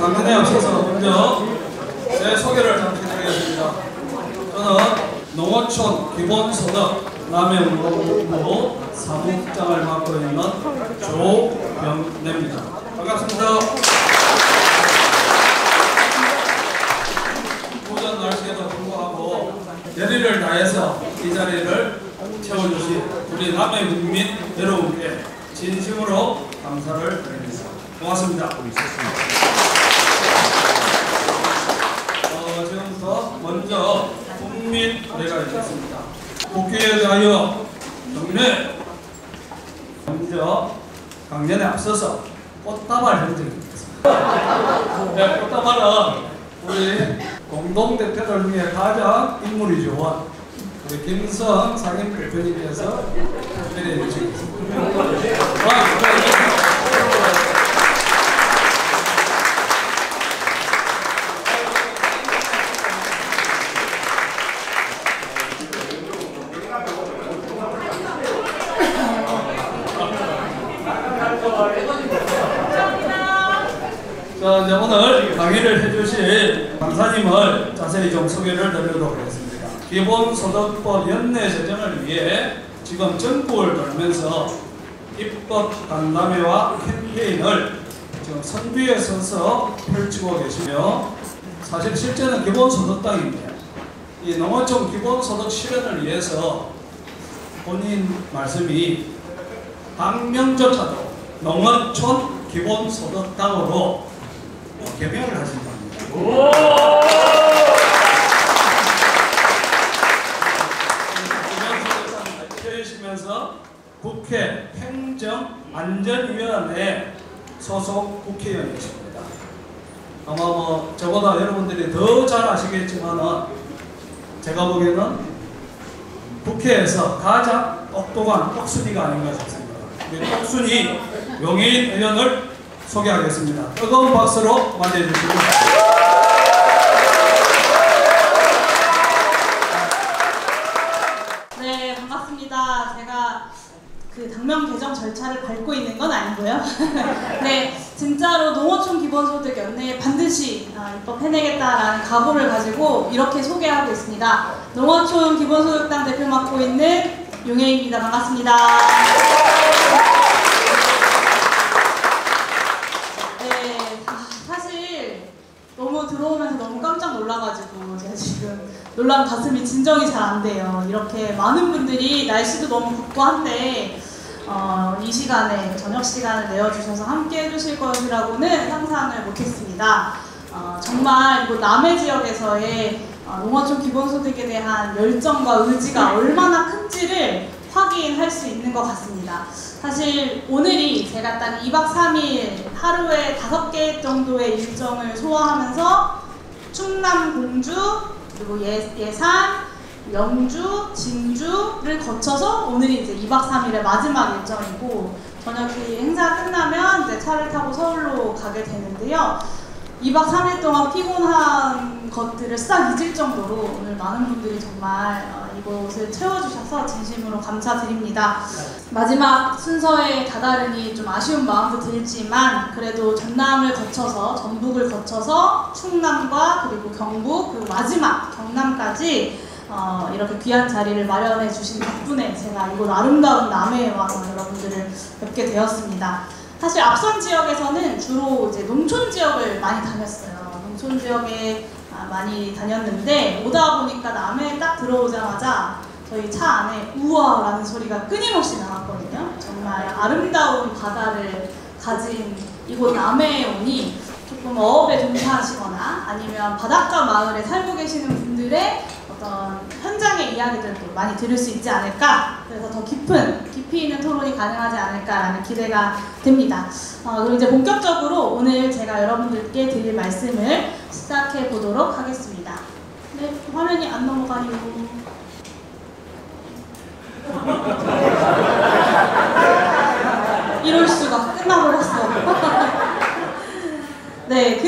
강연에 앞서서 먼저 제 소개를 잠시 드리겠습니다. 저는 농어촌 기본소득 남해운동부 사무국장을 맡고 있는 조병래입니다. 반갑습니다. 오전 날씨에도 불구하고 열의를 다해서 이 자리를 채워주신 우리 남해국민 여러분께 진심으로 감사를 드립니다. 고맙습니다. 지금부터 먼저 국민 노래가 있겠습니다. 국회에 대하여 경례. 먼저 강연에 앞서서 꽃다발 형제입니다. 네, 꽃다발은 우리 공동대표들 중에 가장 인물이 좋은 우리 김성 상임 대표님께서 특별히 해주시겠습니다. 자, 이제 오늘 강의를 해주실 강사님을 자세히 좀 소개를 드리도록 하겠습니다. 기본소득법 연내 제정을 위해 지금 전국을 돌면서 입법 간담회와 캠페인을 지금 선두에 서서 펼치고 계시며, 사실 실제는 기본소득당인데 이 농어촌 기본소득 실현을 위해서 본인 말씀이 당명조차도 농어촌 기본소득당으로 개명을 하신 겁니다. 기본소득당을 국회 행정안전위원회 소속 국회의원이십니다. 아마 저보다 여러분들이 더 잘 아시겠지만은 제가 보기에는 국회에서 가장 똑똑한 똑순이가 아닌가 싶습니다. 우리 똑순이 용해인 의원을 소개하겠습니다. 뜨거운 박수로 맞이해주시기 바랍니다. 네, 반갑습니다. 제가 그 당명 개정 절차를 밟고 있는 건 아니고요. 네, 진짜로 농어촌 기본소득 연내에 반드시 입법해내겠다라는 각오를 가지고 이렇게 소개하고 있습니다. 농어촌 기본소득당 대표 맡고 있는 용해입니다. 반갑습니다. 네, 사실 너무 들어오면서 너무 깜짝 놀라가지고 제가 지금 놀란 가슴이 진정이 잘 안 돼요. 이렇게 많은 분들이 날씨도 너무 덥고 한데 이 시간에 저녁 시간을 내어주셔서 함께 해주실 것이라고는 상상을 못했습니다. 정말 이곳 남해 지역에서의 농어촌 기본소득에 대한 열정과 의지가 얼마나 큰지를 확인할 수 있는 것 같습니다. 사실 오늘이 제가 딱 2박 3일 하루에 5개 정도의 일정을 소화하면서 충남, 공주, 그리고 예산, 영주, 진주를 거쳐서 오늘이 이제 2박 3일의 마지막 일정이고, 저녁 이 행사 끝나면 이제 차를 타고 서울로 가게 되는데요. 2박 3일 동안 피곤한 것들을 싹 잊을 정도로 오늘 많은 분들이 정말 이곳을 채워주셔서 진심으로 감사드립니다. 마지막 순서에 다다르니 좀 아쉬운 마음도 들지만, 그래도 전남을 거쳐서, 전북을 거쳐서 충남과 그리고 경북, 그리고 마지막 경남까지 이렇게 귀한 자리를 마련해 주신 덕분에 제가 이곳 아름다운 남해에 와서 여러분들을 뵙게 되었습니다. 사실 앞선 지역에서는 주로 이제 농촌 지역을 많이 다녔어요. 농촌 지역에 많이 다녔는데, 오다 보니까 남해에 딱 들어오자마자 저희 차 안에 우와라는 소리가 끊임없이 나왔거든요. 정말 아름다운 바다를 가진 이곳 남해에 오니 조금 어업에 종사하시거나 아니면 바닷가 마을에 살고 계시는 분들의 어떤 현장의 이야기들도 많이 들을 수 있지 않을까, 그래서 더 깊이 있는 토론이 가능하지 않을까라는 기대가 됩니다. 그리고 이제 본격적으로 오늘 제가 여러분들께 드릴 말씀을 시작해 보도록 하겠습니다. 네, 화면이 안 넘어가요. 이럴 수가, 끝나버렸어. 네,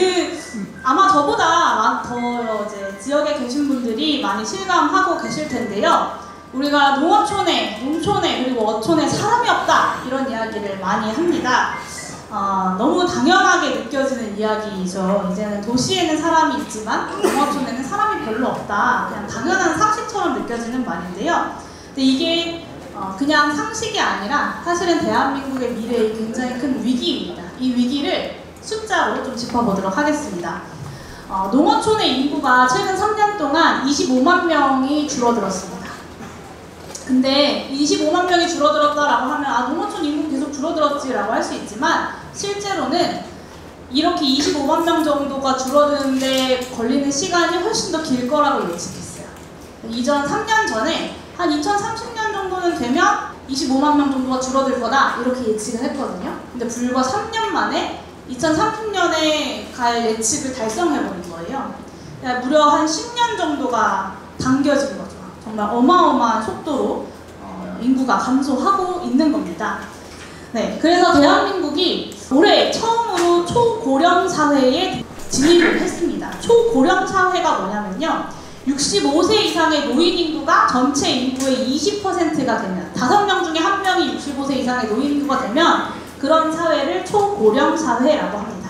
아마 저보다 더 이제 지역에 계신 분들이 많이 실감하고 계실 텐데요. 우리가 농어촌에, 농촌에, 그리고 어촌에 사람이 없다, 이런 이야기를 많이 합니다. 너무 당연하게 느껴지는 이야기이죠. 이제는 도시에는 사람이 있지만 농어촌에는 사람이 별로 없다. 그냥 당연한 상식처럼 느껴지는 말인데요. 근데 이게 그냥 상식이 아니라 사실은 대한민국의 미래에 굉장히 큰 위기입니다. 이 위기를 숫자로 좀 짚어보도록 하겠습니다. 농어촌의 인구가 최근 3년 동안 25만 명이 줄어들었습니다. 근데 25만 명이 줄어들었다라고 하면 농어촌 인구 계속 줄어들었지라고 할 수 있지만 실제로는 이렇게 25만 명 정도가 줄어드는데 걸리는 시간이 훨씬 더 길 거라고 예측했어요. 이전 3년 전에 한 2030년 정도는 되면 25만 명 정도가 줄어들 거다 이렇게 예측을 했거든요. 근데 불과 3년 만에 2030년에 갈 예측을 달성해버린 거예요. 그러니까 무려 한 10년 정도가 당겨진 거죠. 정말 어마어마한 속도로 인구가 감소하고 있는 겁니다. 네, 그래서 대한민국이 올해 처음으로 초고령 사회에 진입을 했습니다. 초고령 사회가 뭐냐면요. 65세 이상의 노인 인구가 전체 인구의 20%가 되면 5명 중에 1명이 65세 이상의 노인 인구가 되면 그런 사회를 초고령 사회라고 합니다.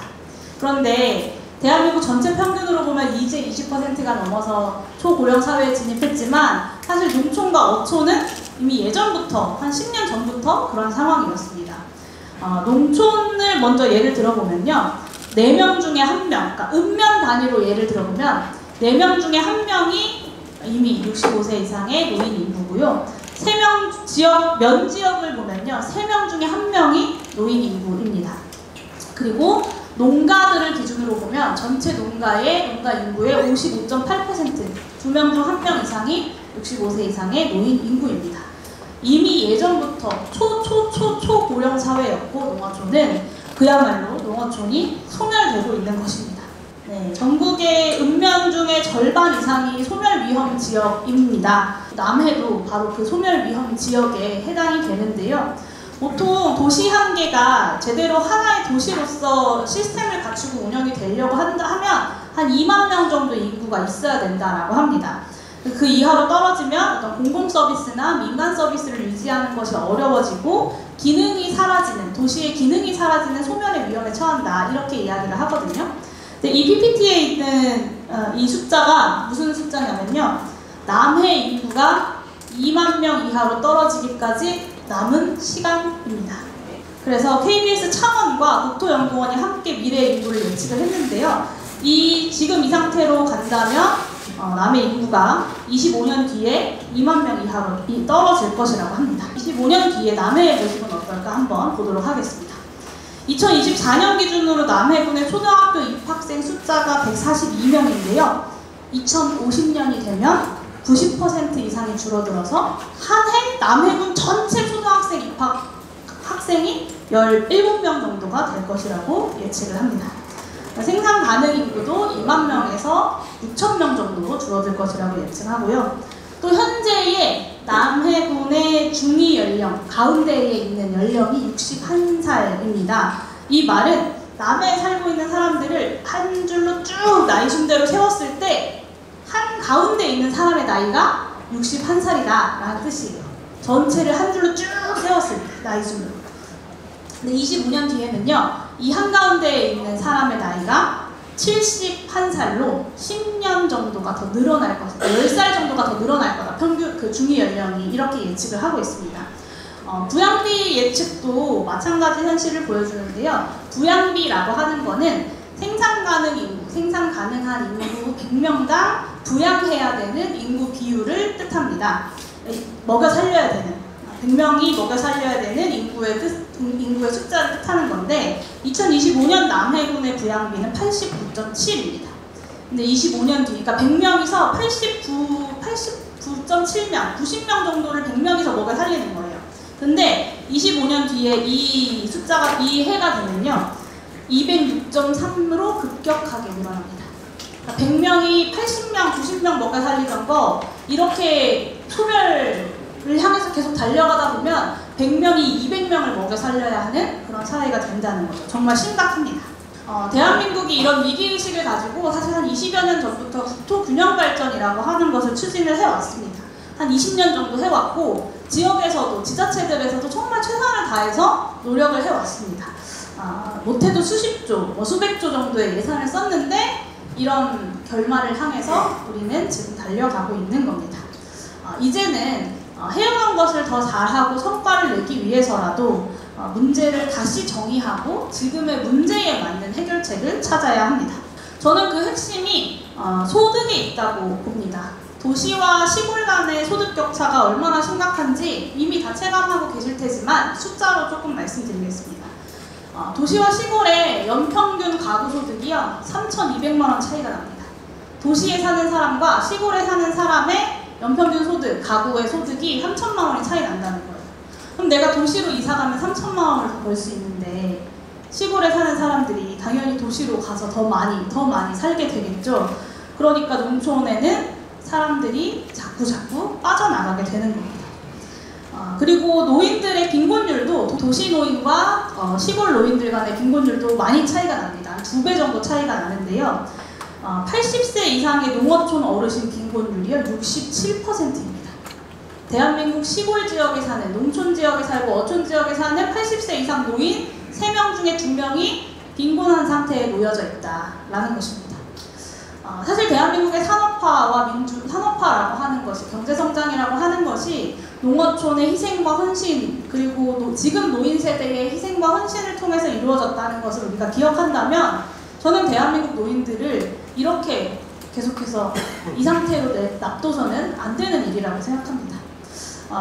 그런데 대한민국 전체 평균으로 보면 이제 20%가 넘어서 초고령 사회에 진입했지만 사실 농촌과 어촌은 이미 예전부터 한 10년 전부터 그런 상황이었습니다. 농촌을 먼저 예를 들어보면요. 4명 중에 1명, 그러니까 읍면 단위로 예를 들어보면 4명 중에 1명이 이미 65세 이상의 노인 인구고요. 3명 지역, 면 지역을 보면요. 3명 중에 1명이 노인 인구입니다. 그리고 농가들을 기준으로 보면 전체 농가 인구의 55.8%, 2명 중 1명 이상이 65세 이상의 노인 인구입니다. 이미 예전부터 초고령 사회였고 농어촌은 그야말로 농어촌이 소멸되고 있는 것입니다. 네, 전국의 읍면 중에 절반 이상이 소멸 위험 지역입니다. 남해도 바로 그 소멸 위험 지역에 해당이 되는데요. 보통 도시 한 개가 제대로 하나의 도시로서 시스템을 갖추고 운영이 되려고 하면 한 2만 명 정도 인구가 있어야 된다라고 합니다. 그 이하로 떨어지면 어떤 공공 서비스나 민간 서비스를 유지하는 것이 어려워지고 기능이 사라지는, 도시의 기능이 사라지는 소멸의 위험에 처한다 이렇게 이야기를 하거든요. 근데 이 PPT에 있는 이 숫자가 무슨 숫자냐면요. 남해 인구가 2만 명 이하로 떨어지기까지 남은 시간입니다. 그래서 KBS 창원과 국토연구원이 함께 미래 인구를 예측을 했는데요. 지금 이 상태로 간다면 남해 인구가 25년 뒤에 2만 명 이하로 떨어질 것이라고 합니다. 25년 뒤에 남해의 모습은 어떨까 한번 보도록 하겠습니다. 2024년 기준으로 남해군의 초등학교 입학생 숫자가 142명인데요. 2050년이 되면 90% 이상이 줄어들어서 한 해 남해군 전체 초등학생 입학 학생이 17명 정도가 될 것이라고 예측을 합니다. 생산 가능 인구도 2만 명에서 6천 명 정도로 줄어들 것이라고 예측하고요. 또 현재의 남해군의 중위 연령, 가운데에 있는 연령이 61살입니다. 이 말은 남해에 살고 있는 사람들을 한 줄로 쭉 나이 순대로 세웠을 때 한 가운데 있는 사람의 나이가 61살이다 라는 뜻이에요. 전체를 한 줄로 쭉 세웠을 때 나이 순으로. 근데 25년 뒤에는요. 이 한가운데에 있는 사람의 나이가 71살로 10년 정도가 더 늘어날 것이다. 10살 정도가 더 늘어날 거다. 평균 그 중위 연령이 이렇게 예측을 하고 있습니다. 부양비 예측도 마찬가지 현실을 보여주는데요. 부양비라고 하는 거는 생산 가능한 인구 100명당 부양해야 되는 인구 비율을 뜻합니다. 먹여 살려야 되는 100명이 먹여 살려야 되는 인구의 숫자를 뜻하는 건데 2025년 남해군의 부양비는 89.7입니다. 근데 25년 뒤, 그러니까 100명에서 89.7명, 90명 정도를 100명에서 먹여 살리는 거예요. 근데 25년 뒤에 이 숫자가 이 해가 되면요. 206.3으로 급격하게 늘어납니다. 그러니까 100명이 80명, 90명 먹여 살리던 거 이렇게 소멸을 향해서 계속 달려가다 보면 100명이 200명을 먹여 살려야 하는 그런 사회가 된다는 거죠. 정말 심각합니다. 대한민국이 이런 위기의식을 가지고 사실 한 20여 년 전부터 국토균형발전이라고 하는 것을 추진을 해왔습니다. 한 20년 정도 해왔고 지역에서도 지자체들에서도 정말 최선을 다해서 노력을 해왔습니다. 못해도 수십조, 수백조 정도의 예산을 썼는데 이런 결말을 향해서 우리는 지금 달려가고 있는 겁니다. 이제는 해오던 것을 더 잘하고 성과를 내기 위해서라도 문제를 다시 정의하고 지금의 문제에 맞는 해결책을 찾아야 합니다. 저는 그 핵심이 소득에 있다고 봅니다. 도시와 시골 간의 소득 격차가 얼마나 심각한지 이미 다 체감하고 계실 테지만 숫자로 조금 말씀드리겠습니다. 도시와 시골의 연평균 가구 소득이요 3,200만 원 차이가 납니다. 도시에 사는 사람과 시골에 사는 사람의 연평균 소득, 가구의 소득이 3천만 원이 차이 난다는 거예요. 그럼 내가 도시로 이사 가면 3천만 원을 더 벌 수 있는데 시골에 사는 사람들이 당연히 도시로 가서 더 많이 살게 되겠죠. 그러니까 농촌에는 사람들이 자꾸 빠져나가게 되는 겁니다. 그리고 노인들의 빈곤율도 도시 노인과 시골 노인들 간의 빈곤율도 많이 차이가 납니다. 2배 정도 차이가 나는데요. 80세 이상의 농어촌 어르신 빈곤율이요 67%입니다. 대한민국 시골 지역에 사는, 농촌 지역에 살고 어촌 지역에 사는 80세 이상 노인 3명 중에 2명이 빈곤한 상태에 놓여져 있다라는 것입니다. 사실 대한민국의 산업화라고 하는 것이, 경제성장이라고 하는 것이 농어촌의 희생과 헌신, 그리고 지금 노인 세대의 희생과 헌신을 통해서 이루어졌다는 것을 우리가 기억한다면 저는 대한민국 노인들을 이렇게 계속해서 이 상태로 놔둬서는 안 되는 일이라고 생각합니다.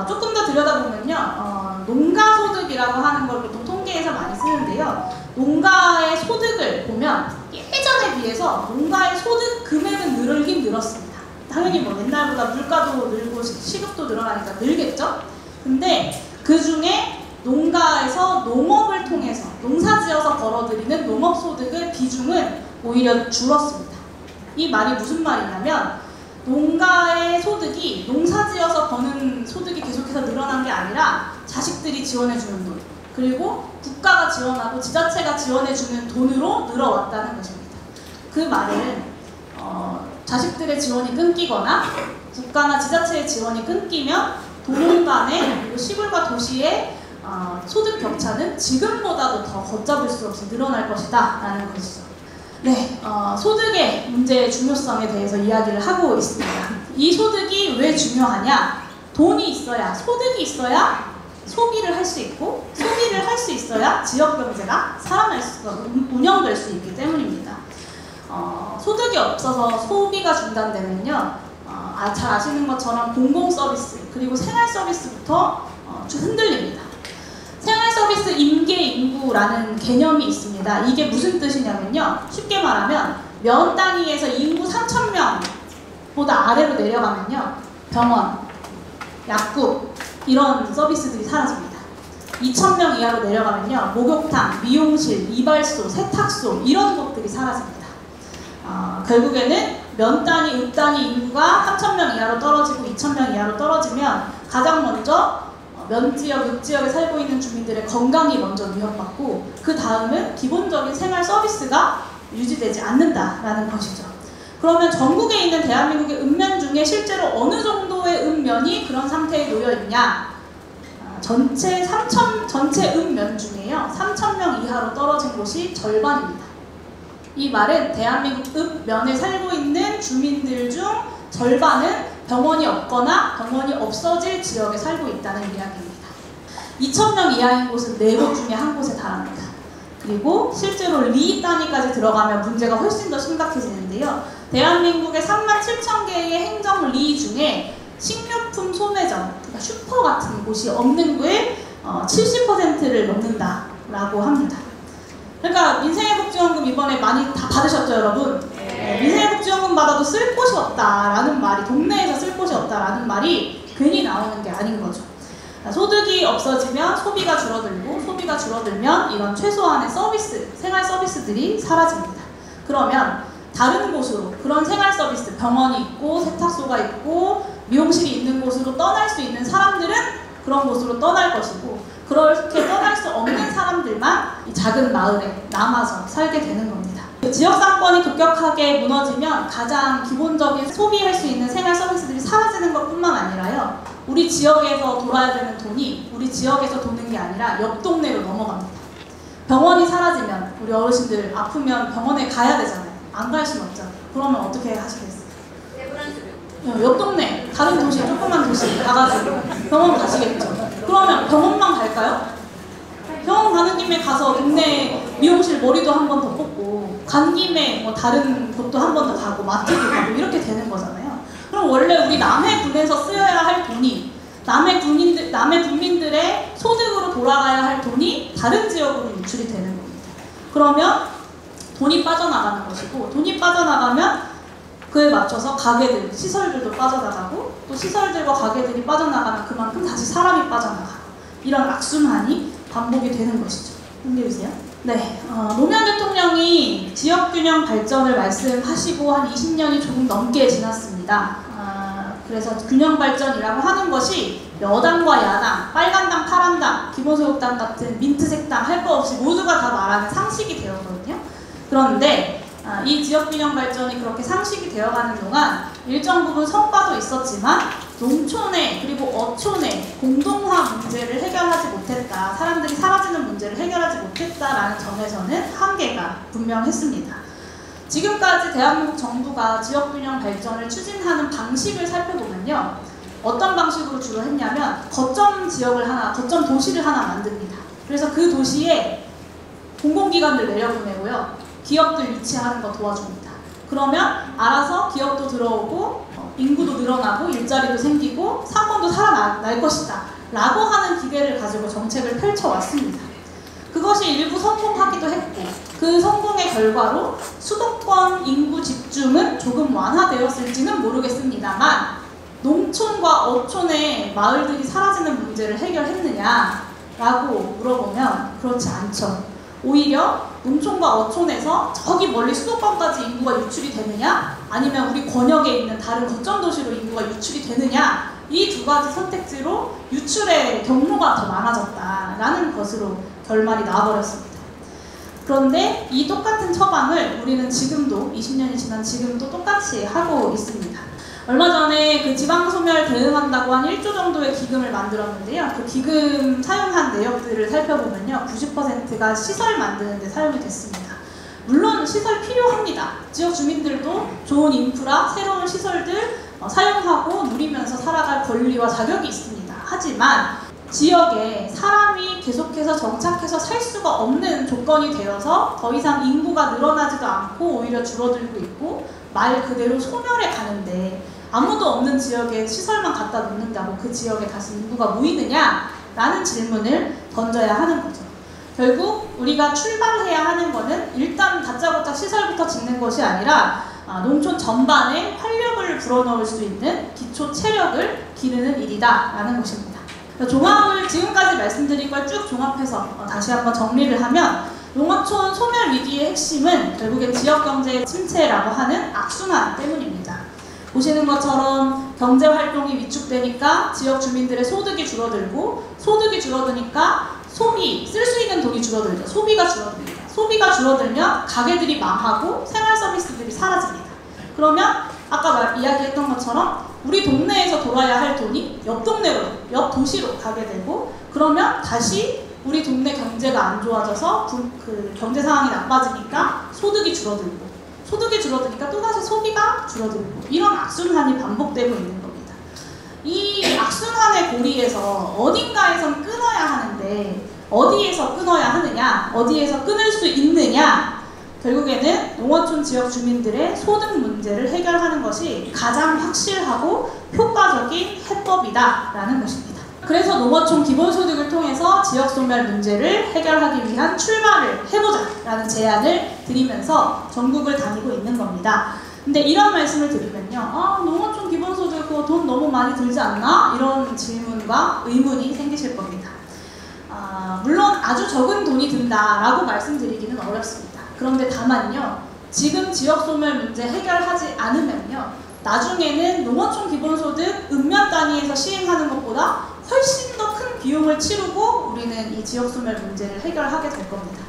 조금 더 들여다보면요, 농가소득이라고 하는 걸 보통 통계에서 많이 쓰는데요. 농가의 소득을 보면 예전에 비해서 농가의 소득 금액은 늘긴 늘었습니다. 당연히 뭐 옛날보다 물가도 늘고 시급도 늘어나니까 늘겠죠? 근데 그 중에 농가에서 농업을 통해서 농사지어서 벌어들이는 농업소득의 비중은 오히려 줄었습니다. 이 말이 무슨 말이냐면 농가의 소득이 농사지어서 버는 소득이 계속해서 늘어난 게 아니라 자식들이 지원해주는 돈, 그리고 국가가 지원하고 지자체가 지원해주는 돈으로 늘어왔다는 것입니다. 그 말은 자식들의 지원이 끊기거나 국가나 지자체의 지원이 끊기면 도농 간의, 그리고 시골과 도시의 소득 격차는 지금보다도 더 걷잡을 수 없이 늘어날 것이다 라는 것이죠. 네, 소득의 문제의 중요성에 대해서 이야기를 하고 있습니다. 이 소득이 왜 중요하냐? 돈이 있어야, 소득이 있어야 소비를 할 수 있고, 소비를 할 수 있어야 지역 경제가 살아날 수가, 운영될 수 있기 때문입니다. 소득이 없어서 소비가 중단되면요, 잘 아시는 것처럼 공공 서비스, 그리고 생활 서비스부터 흔들립니다. 생활 서비스 임계 인구라는 개념이 있습니다. 이게 무슨 뜻이냐면요, 쉽게 말하면 면 단위에서 인구 3,000명보다 아래로 내려가면요, 병원, 약국 이런 서비스들이 사라집니다. 2,000명 이하로 내려가면요, 목욕탕, 미용실, 이발소, 세탁소 이런 것들이 사라집니다. 결국에는 면 단위, 읍 단위 인구가 3,000명 이하로 떨어지고 2,000명 이하로 떨어지면 가장 먼저 면지역, 읍지역에 살고 있는 주민들의 건강이 먼저 위협받고, 그 다음은 기본적인 생활 서비스가 유지되지 않는다라는 것이죠. 그러면 전국에 있는 대한민국의 읍면 중에 실제로 어느 정도의 읍면이 그런 상태에 놓여 있냐? 전체 읍면 중에요, 3,000명 이하로 떨어진 곳이 절반입니다. 이 말은 대한민국 읍면에 살고 있는 주민들 중 절반은 병원이 없거나 병원이 없어질 지역에 살고 있다는 이야기입니다. 2,000명 이하인 곳은 4곳 중에 한 곳에 달합니다. 그리고 실제로 리 단위까지 들어가면 문제가 훨씬 더 심각해지는데요. 대한민국의 37,000개의 행정 리 중에 식료품 소매점, 그러니까 슈퍼 같은 곳이 없는 게 70%를 넘는다라고 합니다. 그러니까 민생회복지원금 이번에 많이 다 받으셨죠, 여러분? 네. 민생회복지원금 받아도 쓸 곳이 없다라는 말이, 동네에서 쓸 곳이 없다라는 말이 괜히 나오는 게 아닌 거죠. 소득이 없어지면 소비가 줄어들고, 소비가 줄어들면 이런 최소한의 서비스, 생활 서비스들이 사라집니다. 그러면 다른 곳으로, 그런 생활 서비스, 병원이 있고 세탁소가 있고 미용실이 있는 곳으로 떠날 수 있는 사람들은 그런 곳으로 떠날 것이고, 그렇게 떠날 수 없는 사람들만 이 작은 마을에 남아서 살게 되는 겁니다. 지역 상권이 급격하게 무너지면 가장 기본적인 소비할 수 있는 생활 서비스들이 사라지는 것뿐만 아니라요, 우리 지역에서 돌아야 되는 돈이 우리 지역에서 도는 게 아니라 옆 동네로 넘어갑니다. 병원이 사라지면 우리 어르신들 아프면 병원에 가야 되잖아요. 안 갈 수는 없잖아요. 그러면 어떻게 하시겠어요? 옆 동네, 다른 도시, 조그만 도시 가가지고 병원 가시겠죠. 그러면 병원만 갈까요? 병원 가는 김에 가서 동네 미용실 머리도 한 번 더 뽑고 간 김에 뭐 다른 곳도 한 번 더 가고 마트도 가고 이렇게 되는 거잖아요. 그럼 원래 우리 남해 군에서 쓰여야 할 돈이 남해 국민들의 소득으로 돌아가야 할 돈이 다른 지역으로 유출이 되는 겁니다. 그러면 돈이 빠져나가는 것이고, 돈이 빠져나가면 그에 맞춰서 가게들, 시설들도 빠져나가고, 또 시설들과 가게들이 빠져나가면 그만큼 다시 사람이 빠져나가고, 이런 악순환이 반복이 되는 것이죠. 넘겨주세요. 네, 노무현 대통령이 지역균형 발전을 말씀하시고 한 20년이 조금 넘게 지났습니다. 그래서 균형 발전이라고 하는 것이 여당과 야당, 빨간당, 파란당, 기본소득당 같은 민트색당 할 거 없이 모두가 다 말하는 상식이 되었거든요. 그런데 이 지역균형 발전이 그렇게 상식이 되어가는 동안 일정 부분 성과도 있었지만 농촌의 그리고 어촌의 공동화 문제를 해결하지 못했다, 사람들이 사라지는 문제를 해결하지 못했다라는 점에서는 한계가 분명했습니다. 지금까지 대한민국 정부가 지역균형 발전을 추진하는 방식을 살펴보면요, 어떤 방식으로 주로 했냐면 거점 도시를 하나 만듭니다. 그래서 그 도시에 공공기관들 내려보내고요, 기업들 유치하는 거 도와줍니다. 그러면 알아서 기업도 들어오고 인구도 늘어나고 일자리도 생기고 상권도 살아날 것이다 라고 하는 기대를 가지고 정책을 펼쳐왔습니다. 그것이 일부 성공하기도 했고, 그 성공의 결과로 수도권 인구 집중은 조금 완화되었을지는 모르겠습니다만 농촌과 어촌의 마을들이 사라지는 문제를 해결했느냐라고 물어보면 그렇지 않죠. 오히려 농촌과 어촌에서 저기 멀리 수도권까지 인구가 유출이 되느냐, 아니면 우리 권역에 있는 다른 거점 도시로 인구가 유출이 되느냐, 이 두 가지 선택지로 유출의 경로가 더 많아졌다라는 것으로 결말이 나와버렸습니다. 그런데 이 똑같은 처방을 우리는 지금도 20년이 지난 지금도 똑같이 하고 있습니다. 얼마 전에 그 지방소멸 대응한다고 한 1조 정도의 기금을 만들었는데요. 그 기금 사용한 내역들을 살펴보면요, 90%가 시설 만드는 데 사용이 됐습니다. 물론 시설 필요합니다. 지역 주민들도 좋은 인프라, 새로운 시설들 사용하고 누리면서 살아갈 권리와 자격이 있습니다. 하지만 지역에 사람이 계속해서 정착해서 살 수가 없는 조건이 되어서 더 이상 인구가 늘어나지도 않고 오히려 줄어들고 있고 말 그대로 소멸해 가는데 아무도 없는 지역에 시설만 갖다 놓는다고 그 지역에 다시 인구가 모이느냐라는 질문을 던져야 하는 거죠. 결국 우리가 출발해야 하는 거는 일단 다짜고짜 시설부터 짓는 것이 아니라 농촌 전반에 활력을 불어넣을 수 있는 기초 체력을 기르는 일이다 라는 것입니다. 종합을 지금까지 말씀드린 걸 쭉 종합해서 다시 한번 정리를 하면, 농어촌 소멸 위기의 핵심은 결국엔 지역경제의 침체라고 하는 악순환 때문입니다. 보시는 것처럼 경제활동이 위축되니까 지역 주민들의 소득이 줄어들고, 소득이 줄어드니까 쓸 수 있는 돈이 줄어들죠. 소비가 줄어듭니다. 소비가 줄어들면 가게들이 망하고 생활 서비스들이 사라집니다. 그러면 아까 이야기했던 것처럼 우리 동네에서 돌아야 할 돈이 옆 동네로, 옆 도시로 가게 되고, 그러면 다시 우리 동네 경제가 안 좋아져서 그 경제 상황이 나빠지니까 소득이 줄어들고, 소득이 줄어드니까 또다시 소비가 줄어들고, 이런 악순환이 반복되고 있는 겁니다. 이 악순환의 고리에서 어딘가에선 끊어야 하는데 어디에서 끊어야 하느냐, 어디에서 끊을 수 있느냐, 결국에는 농어촌 지역 주민들의 소득 문제를 해결하는 것이 가장 확실하고 효과적인 해법이다라는 것입니다. 그래서 농어촌 기본소득을 통해서 지역소멸 문제를 해결하기 위한 출발을 해보자라는 제안을 드리면서 전국을 다니고 있는 겁니다. 근데 이런 말씀을 드리면요, 농어촌 기본소득 그거 돈 너무 많이 들지 않나? 이런 질문과 의문이 생기실 겁니다. 물론 아주 적은 돈이 든다라고 말씀드리기는 어렵습니다. 그런데 다만요, 지금 지역소멸 문제 해결하지 않으면요, 나중에는 농어촌 기본소득 읍면 단위에서 시행하는 것보다 훨씬 더 큰 비용을 치르고 우리는 이 지역소멸 문제를 해결하게 될 겁니다.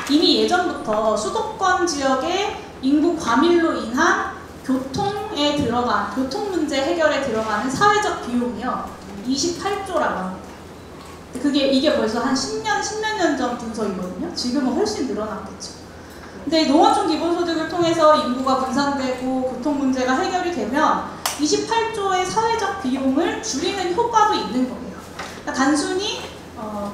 이미 예전부터 수도권 지역의 인구 과밀로 인한 교통 문제 해결에 들어가는 사회적 비용이요, 28조라고 합니다. 이게 벌써 한 10몇 년 전 분석이거든요. 지금은 훨씬 늘어났겠죠. 근데 농어촌 기본소득을 통해서 인구가 분산되고 교통 문제가 해결이 되면 28조의 사회적 비용을 줄이는 효과도 있는 거예요. 그러니까 단순히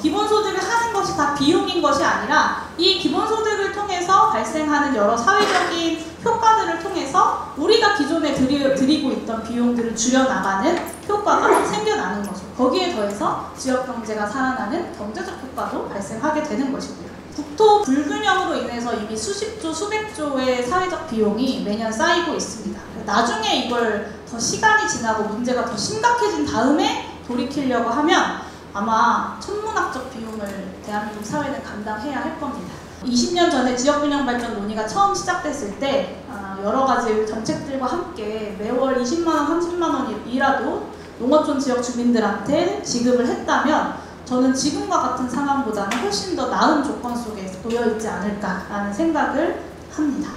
기본소득을 하는 것이 다 비용인 것이 아니라 이 기본소득을 통해서 발생하는 여러 사회적인 효과들을 통해서 우리가 기존에 드리고 있던 비용들을 줄여나가는 효과가 생겨나는 거죠. 거기에 더해서 지역경제가 살아나는 경제적 효과도 발생하게 되는 것이고요. 국토 불균형으로 인해서 이미 수십조, 수백조의 사회적 비용이 매년 쌓이고 있습니다. 나중에 이걸 더 시간이 지나고 문제가 더 심각해진 다음에 돌이키려고 하면 아마 천문학적 비용을 대한민국 사회는 감당해야 할 겁니다. 20년 전에 지역균형 발전 논의가 처음 시작됐을 때 여러 가지 정책들과 함께 매월 20만원, 30만원이라도 농어촌 지역 주민들한테 지급을 했다면 저는 지금과 같은 상황보다는 훨씬 더 나은 조건 속에 놓여있지 않을까라는 생각을 합니다.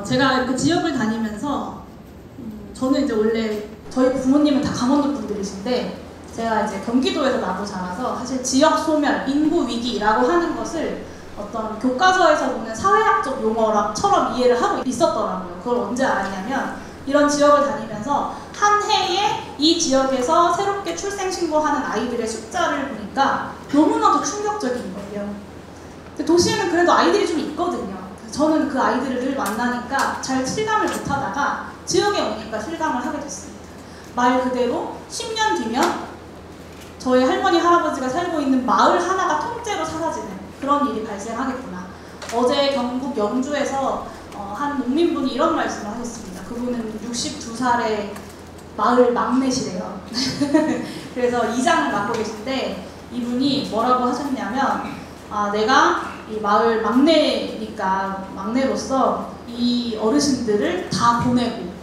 제가 이렇게 지역을 다니면서 저는 이제 원래 저희 부모님은 다 강원도 분들이신데 제가 이제 경기도에서 나고 자라서 사실 지역 소멸, 인구 위기라고 하는 것을 어떤 교과서에서 보는 사회학적 용어처럼 이해를 하고 있었더라고요. 그걸 언제 알았냐면 이런 지역을 다니면서 한 해에 이 지역에서 새롭게 출생 신고하는 아이들의 숫자를 보니까 너무나도 충격적인 거예요. 근데 도시에는 그래도 아이들이 좀 있거든요. 저는 그 아이들을 늘 만나니까 잘 실감을 못하다가 지역에 오니까 실감을 하게 됐습니다. 말 그대로 10년 뒤면 저희 할머니, 할아버지가 살고 있는 마을 하나가 통째로 사라지는 그런 일이 발생하겠구나. 어제 경북 영주에서 한 농민분이 이런 말씀을 하셨습니다. 그분은 62살의 마을 막내시래요. 그래서 이장을 맡고 계신데 이분이 뭐라고 하셨냐면 내가 이 마을 막내니까 막내로서 이 어르신들을 다 보내고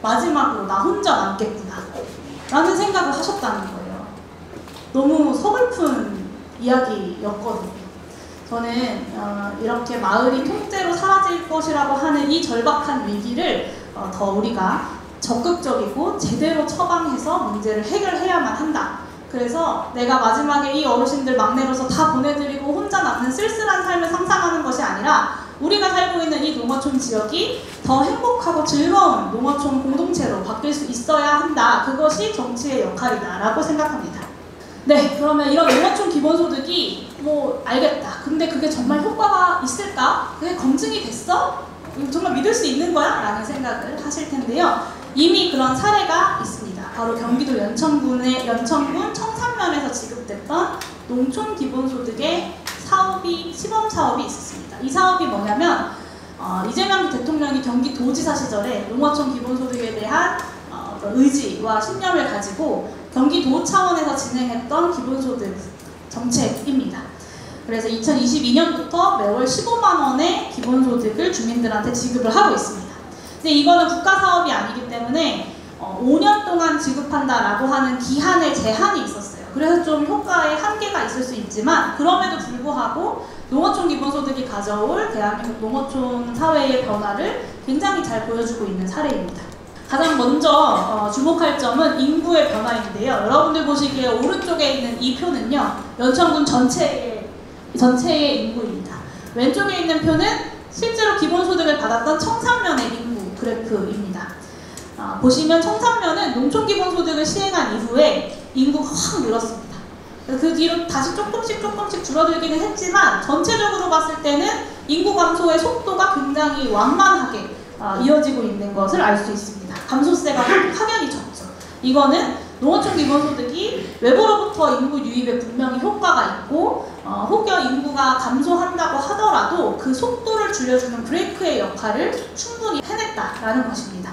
마지막으로 나 혼자 남겠구나 라는 생각을 하셨다는 거예요. 너무 서글픈 이야기였거든요. 저는 이렇게 마을이 통째로 사라질 것이라고 하는 이 절박한 위기를 더 우리가 적극적이고 제대로 처방해서 문제를 해결해야만 한다. 그래서 내가 마지막에 이 어르신들 막내로서 다 보내드리고 혼자 남는 쓸쓸한 삶을 상상하는 것이 아니라 우리가 살고 있는 이 농어촌 지역이 더 행복하고 즐거운 농어촌 공동체로 바뀔 수 있어야 한다. 그것이 정치의 역할이다 라고 생각합니다. 네, 그러면 이런 농어촌 기본소득이 뭐 알겠다. 근데 그게 정말 효과가 있을까? 그게 검증이 됐어? 정말 믿을 수 있는 거야? 라는 생각을 하실 텐데요. 이미 그런 사례가 있습니다. 바로 경기도 연천 청산면에서 지급됐던 농촌 기본소득의 시범 사업이 있었습니다. 이 사업이 뭐냐면 이재명 대통령이 경기도지사 시절에 농어촌 기본소득에 대한 의지와 신념을 가지고 경기도 차원에서 진행했던 기본소득 정책입니다. 그래서 2022년부터 매월 15만 원의 기본소득을 주민들한테 지급을 하고 있습니다. 근데 이거는 국가사업이 아니기 때문에 5년 동안 지급한다라고 하는 기한의 제한이 있었어요. 그래서 좀 효과에 한계가 있을 수 있지만 그럼에도 불구하고 농어촌 기본소득이 가져올 대한민국 농어촌 사회의 변화를 굉장히 잘 보여주고 있는 사례입니다. 가장 먼저 주목할 점은 인구의 변화인데요. 여러분들 보시기에 오른쪽에 있는 이 표는요. 연천군 전체의 인구입니다. 왼쪽에 있는 표는 실제로 기본소득을 받았던 청산면의 인구 그래프입니다. 보시면 청산면은 농촌기본소득을 시행한 이후에 인구가 확 늘었습니다. 그 뒤로 다시 조금씩 줄어들기는 했지만 전체적으로 봤을 때는 인구 감소의 속도가 굉장히 완만하게 이어지고 있는 것을 알 수 있습니다. 감소세가 확연히 적죠. 이거는 농어촌 기본소득이 외부로부터 인구 유입에 분명히 효과가 있고 혹여 인구가 감소한다고 하더라도 그 속도를 줄여주는 브레이크의 역할을 충분히 해냈다라는 것입니다.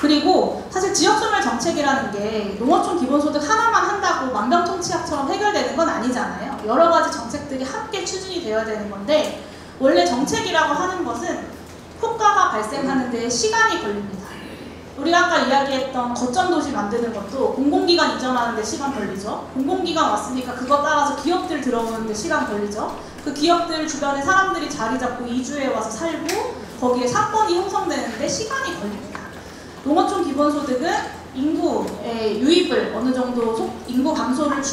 그리고 사실 지역소멸 정책이라는 게 농어촌 기본소득 하나만 한다고 만병통치약처럼 해결되는 건 아니잖아요. 여러 가지 정책들이 함께 추진이 되어야 되는 건데 원래 정책이라고 하는 것은 효과가 발생하는 데 시간이 걸립니다. 우리가 아까 이야기했던 거점도시 만드는 것도 공공기관 이전하는 데 시간 걸리죠. 공공기관 왔으니까 그거 따라서 기업들 들어오는 데 시간 걸리죠. 그 기업들 주변에 사람들이 자리 잡고 이주해 와서 살고 거기에 상권이 형성되는 데 시간이 걸립니다. 농어촌 기본소득은 인구의 유입을 어느 정도 인구 감소의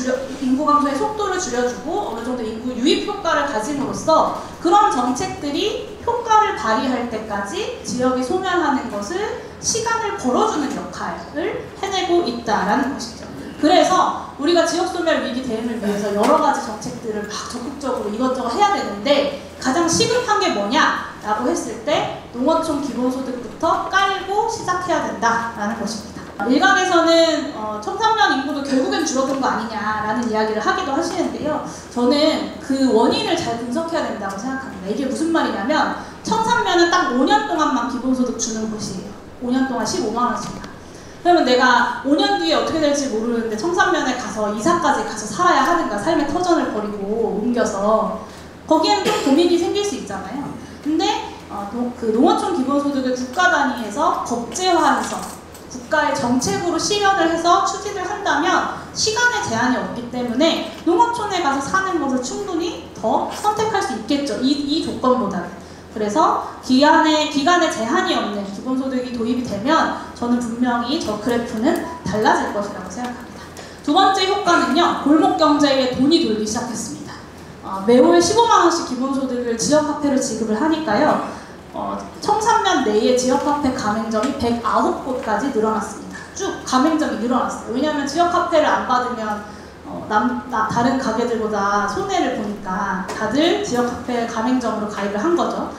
속도를 줄여주고 어느 정도 인구 유입 효과를 가짐으로써 그런 정책들이 효과를 발휘할 때까지 지역이 소멸하는 것을 시간을 벌어주는 역할을 해내고 있다라는 것이죠. 그래서 우리가 지역소멸 위기 대응을 위해서 여러 가지 정책들을 막 적극적으로 이것저것 해야 되는데 가장 시급한 게 뭐냐라고 했을 때 농어촌 기본소득부터 깔고 시작해야 된다라는 것입니다. 일각에서는 청산면 인구도 결국엔 줄어든 거 아니냐라는 이야기를 하기도 하시는데요. 저는 그 원인을 잘 분석해야 된다고 생각합니다. 이게 무슨 말이냐면 청산면은 딱 5년 동안만 기본소득 주는 곳이에요. 5년 동안 15만 원씩만. 그러면 내가 5년 뒤에 어떻게 될지 모르는데 청산면에 가서 이사까지 가서 살아야 하는가, 삶의 터전을 버리고 옮겨서 거기에는 좀 고민이 생길 수 있잖아요. 근데 그 농어촌 기본소득을 국가 단위에서 법제화해서 국가의 정책으로 실현을 해서 추진을 한다면 시간의 제한이 없기 때문에 농어촌에 가서 사는 것을 충분히 더 선택할 수 있겠죠. 이 조건보다는. 그래서 기간에 제한이 없는 기본소득이 도입이 되면 저는 분명히 저 그래프는 달라질 것이라고 생각합니다. 두 번째 효과는요. 골목경제에 돈이 돌기 시작했습니다. 매월 15만 원씩 기본소득을 지역화폐로 지급을 하니까요. 청산면 내에 지역화폐 가맹점이 109곳까지 늘어났습니다. 쭉 가맹점이 늘어났어요. 왜냐하면 지역화폐를 안 받으면 다른 가게들보다 손해를 보니까 다들 지역화폐 가맹점으로 가입을 한 거죠.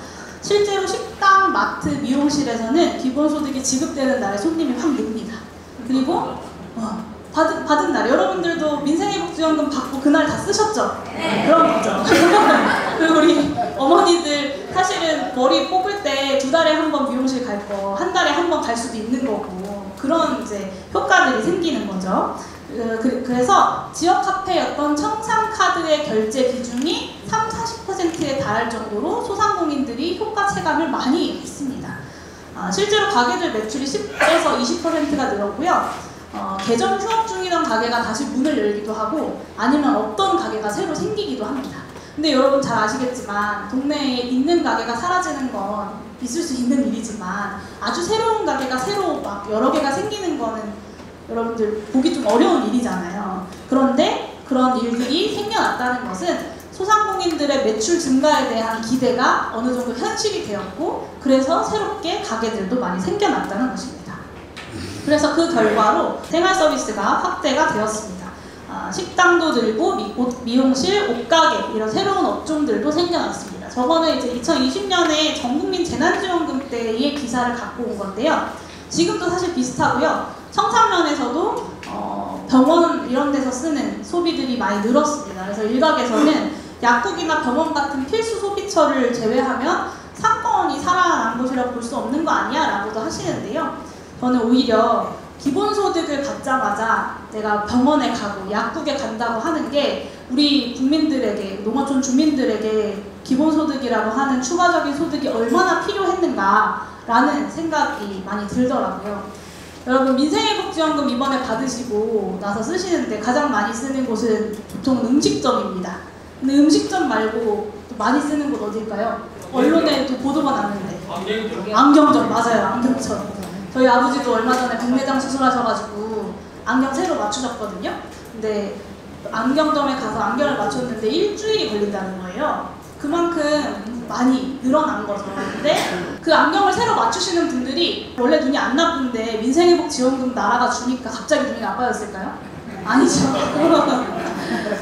실제로 식당, 마트, 미용실에서는 기본소득이 지급되는 날에 손님이 확 늡니다. 그리고 받은 날, 여러분들도 민생회복지원금 받고 그날 다 쓰셨죠? 네. 그런 거죠. 그리고 우리 어머니들 사실은 머리 뽑을 때 2달에 한 번 미용실 갈 거, 한 달에 한 번 갈 수도 있는 거고 그런 이제 효과들이 생기는 거죠. 그래서 지역화폐였던 청산카드의 결제 비중이 30-40%에 달할 정도로 소상공인들이 효과 체감을 많이 했습니다. 실제로 가게들 매출이 10에서 20%가 늘었고요. 개점 휴업 중이던 가게가 다시 문을 열기도 하고 아니면 없던 가게가 새로 생기기도 합니다. 근데 여러분 잘 아시겠지만 동네에 있는 가게가 사라지는 건 있을 수 있는 일이지만 아주 새로운 가게가 새로 막 여러 개가 생기는 거는 여러분들 보기 좀 어려운 일이잖아요. 그런데 그런 일들이 생겨났다는 것은 소상공인들의 매출 증가에 대한 기대가 어느 정도 현실이 되었고 그래서 새롭게 가게들도 많이 생겨났다는 것입니다. 그래서 그 결과로 생활 서비스가 확대가 되었습니다. 식당도 늘고 미용실, 옷가게 이런 새로운 업종들도 생겨났습니다. 저거는 이제 2020년에 전국민 재난지원금 때의 기사를 갖고 온 건데요. 지금도 사실 비슷하고요. 청산면에서도 병원 이런 데서 쓰는 소비들이 많이 늘었습니다. 그래서 일각에서는 약국이나 병원 같은 필수 소비처를 제외하면 상권이 살아난 곳이라고 볼 수 없는 거 아니야? 라고도 하시는데요. 저는 오히려 기본소득을 받자마자 내가 병원에 가고 약국에 간다고 하는 게 우리 국민들에게, 농어촌 주민들에게 기본소득이라고 하는 추가적인 소득이 얼마나 필요했는가라는 생각이 많이 들더라고요. 여러분 민생회복지원금 이번에 받으시고 나서 쓰시는데 가장 많이 쓰는 곳은 보통 음식점입니다. 근데 음식점 말고 또 많이 쓰는 곳 어딜까요? 언론에 또 보도가 났는데 안경점. 맞아요. 안경점. 저희 아버지도 얼마 전에 백내장 수술하셔가지고 안경 새로 맞추셨거든요. 근데 안경점에 가서 안경을 맞췄는데 일주일이 걸린다는 거예요. 그만큼 많이 늘어난 거죠. 근데 그 안경을 새로 맞추시는 분들이 원래 눈이 안 나쁜데 민생회복지원금 나라가 주니까 갑자기 눈이 나빠졌을까요? 아니죠.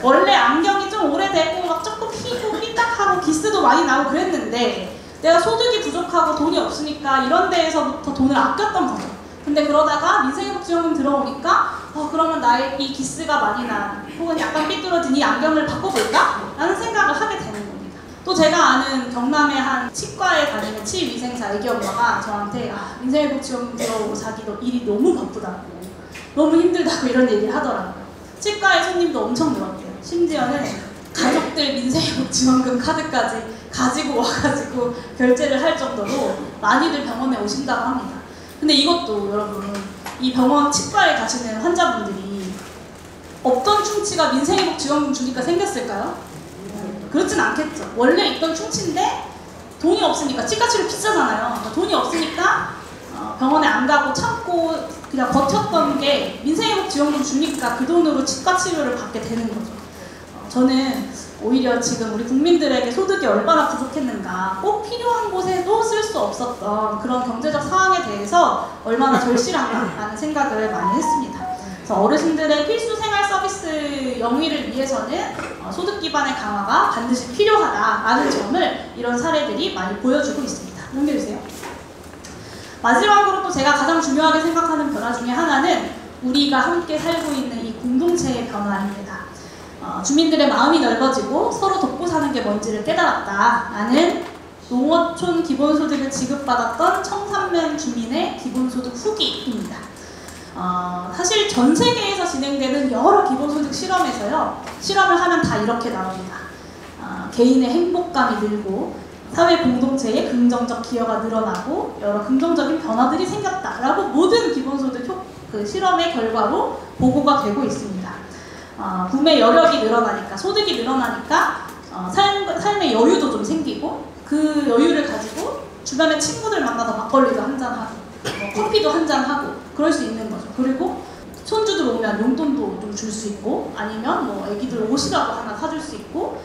원래 안경이 좀 오래되고 막 조금 휘고 삐딱하고 기스도 많이 나고 그랬는데 내가 소득이 부족하고 돈이 없으니까 이런 데에서부터 돈을 아꼈던 거죠. 근데 그러다가 민생회복지원금 들어오니까 그러면 나의 이 기스가 많이 난 혹은 약간 삐뚤어진 이 안경을 바꿔볼까? 라는 생각을 하게 되는 겁니다. 또 제가 아는 경남의 한 치과에 다니는 치위생사 애기 엄마가 저한테 민생회복지원금 들어오고 자기 일이 너무 바쁘다고 너무 힘들다고 이런 얘기를 하더라고요. 치과의 손님도 엄청 늘었대요. 심지어는 가족들 민생회복지원금 카드까지 가지고 와가지고 결제를 할 정도로 많이들 병원에 오신다고 합니다. 근데 이것도 여러분 이 병원 치과에 가시는 환자분들이 없던 충치가 민생회복지원금 주니까 생겼을까요? 그렇진 않겠죠. 원래 있던 충치인데 돈이 없으니까 치과 치료 비싸잖아요. 돈이 없으니까 병원에 안 가고 참고 그냥 버텼던 게 민생회복지원금 주니까 그 돈으로 치과 치료를 받게 되는 거죠. 저는 오히려 지금 우리 국민들에게 소득이 얼마나 부족했는가, 꼭 필요한 곳에도 쓸 수 없었던 그런 경제적 상황에 대해서 얼마나 절실한가라는 생각을 많이 했습니다. 그래서 어르신들의 필수 생활 서비스 영위를 위해서는 소득 기반의 강화가 반드시 필요하다라는 점을 이런 사례들이 많이 보여주고 있습니다. 넘겨주세요. 마지막으로 또 제가 가장 중요하게 생각하는 변화 중에 하나는 우리가 함께 살고 있는 이 공동체의 변화입니다. 주민들의 마음이 넓어지고 서로 돕고 사는 게 뭔지를 깨달았다라는 농어촌 기본소득을 지급받았던 청산면 주민의 기본소득 후기입니다. 사실 전 세계에서 진행되는 여러 기본소득 실험에서요, 실험을 하면 다 이렇게 나옵니다. 개인의 행복감이 늘고 사회 공동체의 긍정적 기여가 늘어나고 여러 긍정적인 변화들이 생겼다라고 모든 기본소득 실험의 결과로 보고가 되고 있습니다. 구매 여력이 늘어나니까, 소득이 늘어나니까 삶의 여유도 좀 생기고, 그 여유를 가지고 주변의 친구들 만나서 막걸리도 한잔하고 커피도 한잔하고 그럴 수 있는 거죠. 그리고 손주들 오면 용돈도 좀 줄 수 있고, 아니면 뭐 애기들 옷이라도 하나 사줄 수 있고,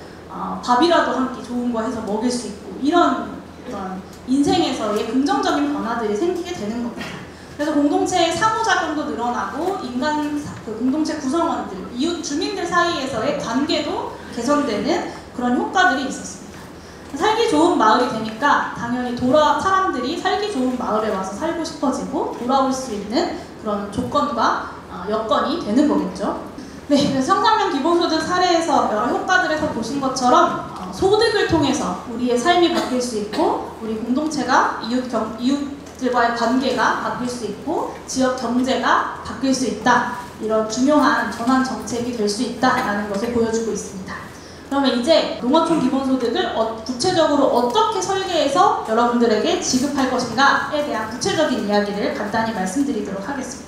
밥이라도 한 끼 좋은 거 해서 먹일 수 있고, 이런 인생에서의 긍정적인 변화들이 생기게 되는 겁니다. 그래서 공동체의 상호작용도 늘어나고 공동체 구성원들, 이웃 주민들 사이에서의 관계도 개선되는 그런 효과들이 있었습니다. 살기 좋은 마을이 되니까 당연히 사람들이 살기 좋은 마을에 와서 살고 싶어지고 돌아올 수 있는 그런 조건과 여건이 되는 거겠죠. 네, 그래서 청산면 기본소득 사례에서 여러 효과들에서 보신 것처럼 소득을 통해서 우리의 삶이 바뀔 수 있고, 우리 공동체가 이웃들과의 관계가 바뀔 수 있고, 지역 경제가 바뀔 수 있다. 이런 중요한 전환 정책이 될 수 있다라는 것을 보여주고 있습니다. 그러면 이제 농어촌 기본소득을 구체적으로 어떻게 설계해서 여러분들에게 지급할 것인가에 대한 구체적인 이야기를 간단히 말씀드리도록 하겠습니다.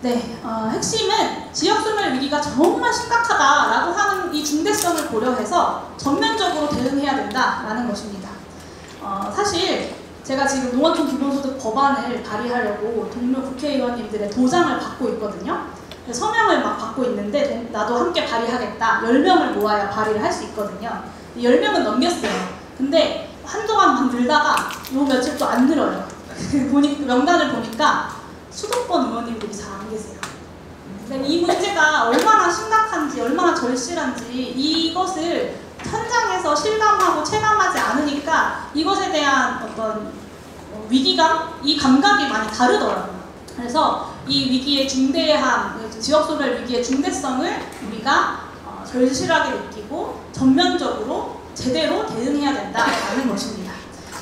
네, 핵심은 지역소멸 위기가 정말 심각하다라고 하는 이 중대성을 고려해서 전면적으로 대응해야 된다라는 것입니다. 사실 제가 지금 농어촌 기본소득 법안을 발의하려고 동료 국회의원님들의 도장을 받고 있거든요. 서명을 막 받고 있는데 나도 함께 발의하겠다. 10명을 모아야 발의를 할 수 있거든요. 10명은 넘겼어요. 근데 한동안 막 늘다가 요 며칠 또 안 늘어요. 명단을 보니까 수도권 의원님들이 잘 안 계세요. 이 문제가 얼마나 심각한지, 얼마나 절실한지 이것을 현장에서 실감하고 체감하지 않으니까 이것에 대한 어떤 위기감, 이 감각이 많이 다르더라고요. 그래서 이 위기의 중대함, 지역소멸 위기의 중대성을 우리가 절실하게 느끼고 전면적으로 제대로 대응해야 된다는 것입니다.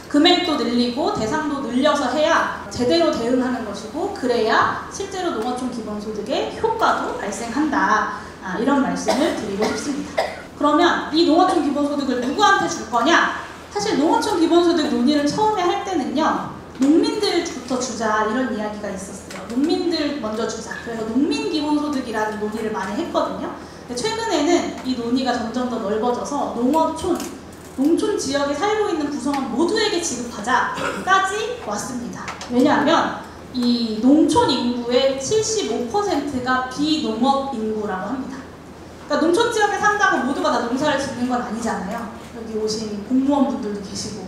금액도 늘리고 대상도 늘려서 해야 제대로 대응하는 것이고, 그래야 실제로 농어촌 기본소득의 효과도 발생한다. 이런 말씀을 드리고 싶습니다. 그러면 이 농어촌 기본소득을 누구한테 줄 거냐? 사실 농어촌 기본소득 논의를 처음에 할 때는요, 농민들부터 주자 이런 이야기가 있었어요. 농민들 먼저 주자. 그래서 농민기본소득이라는 논의를 많이 했거든요. 근데 최근에는 이 논의가 점점 더 넓어져서 농촌 지역에 살고 있는 구성원 모두에게 지급하자까지 왔습니다. 왜냐하면 이 농촌 인구의 75%가 비농업 인구라고 합니다. 그러니까 농촌 지역에 산다고 모두가 다 농사를 짓는 건 아니잖아요. 여기 오신 공무원분들도 계시고,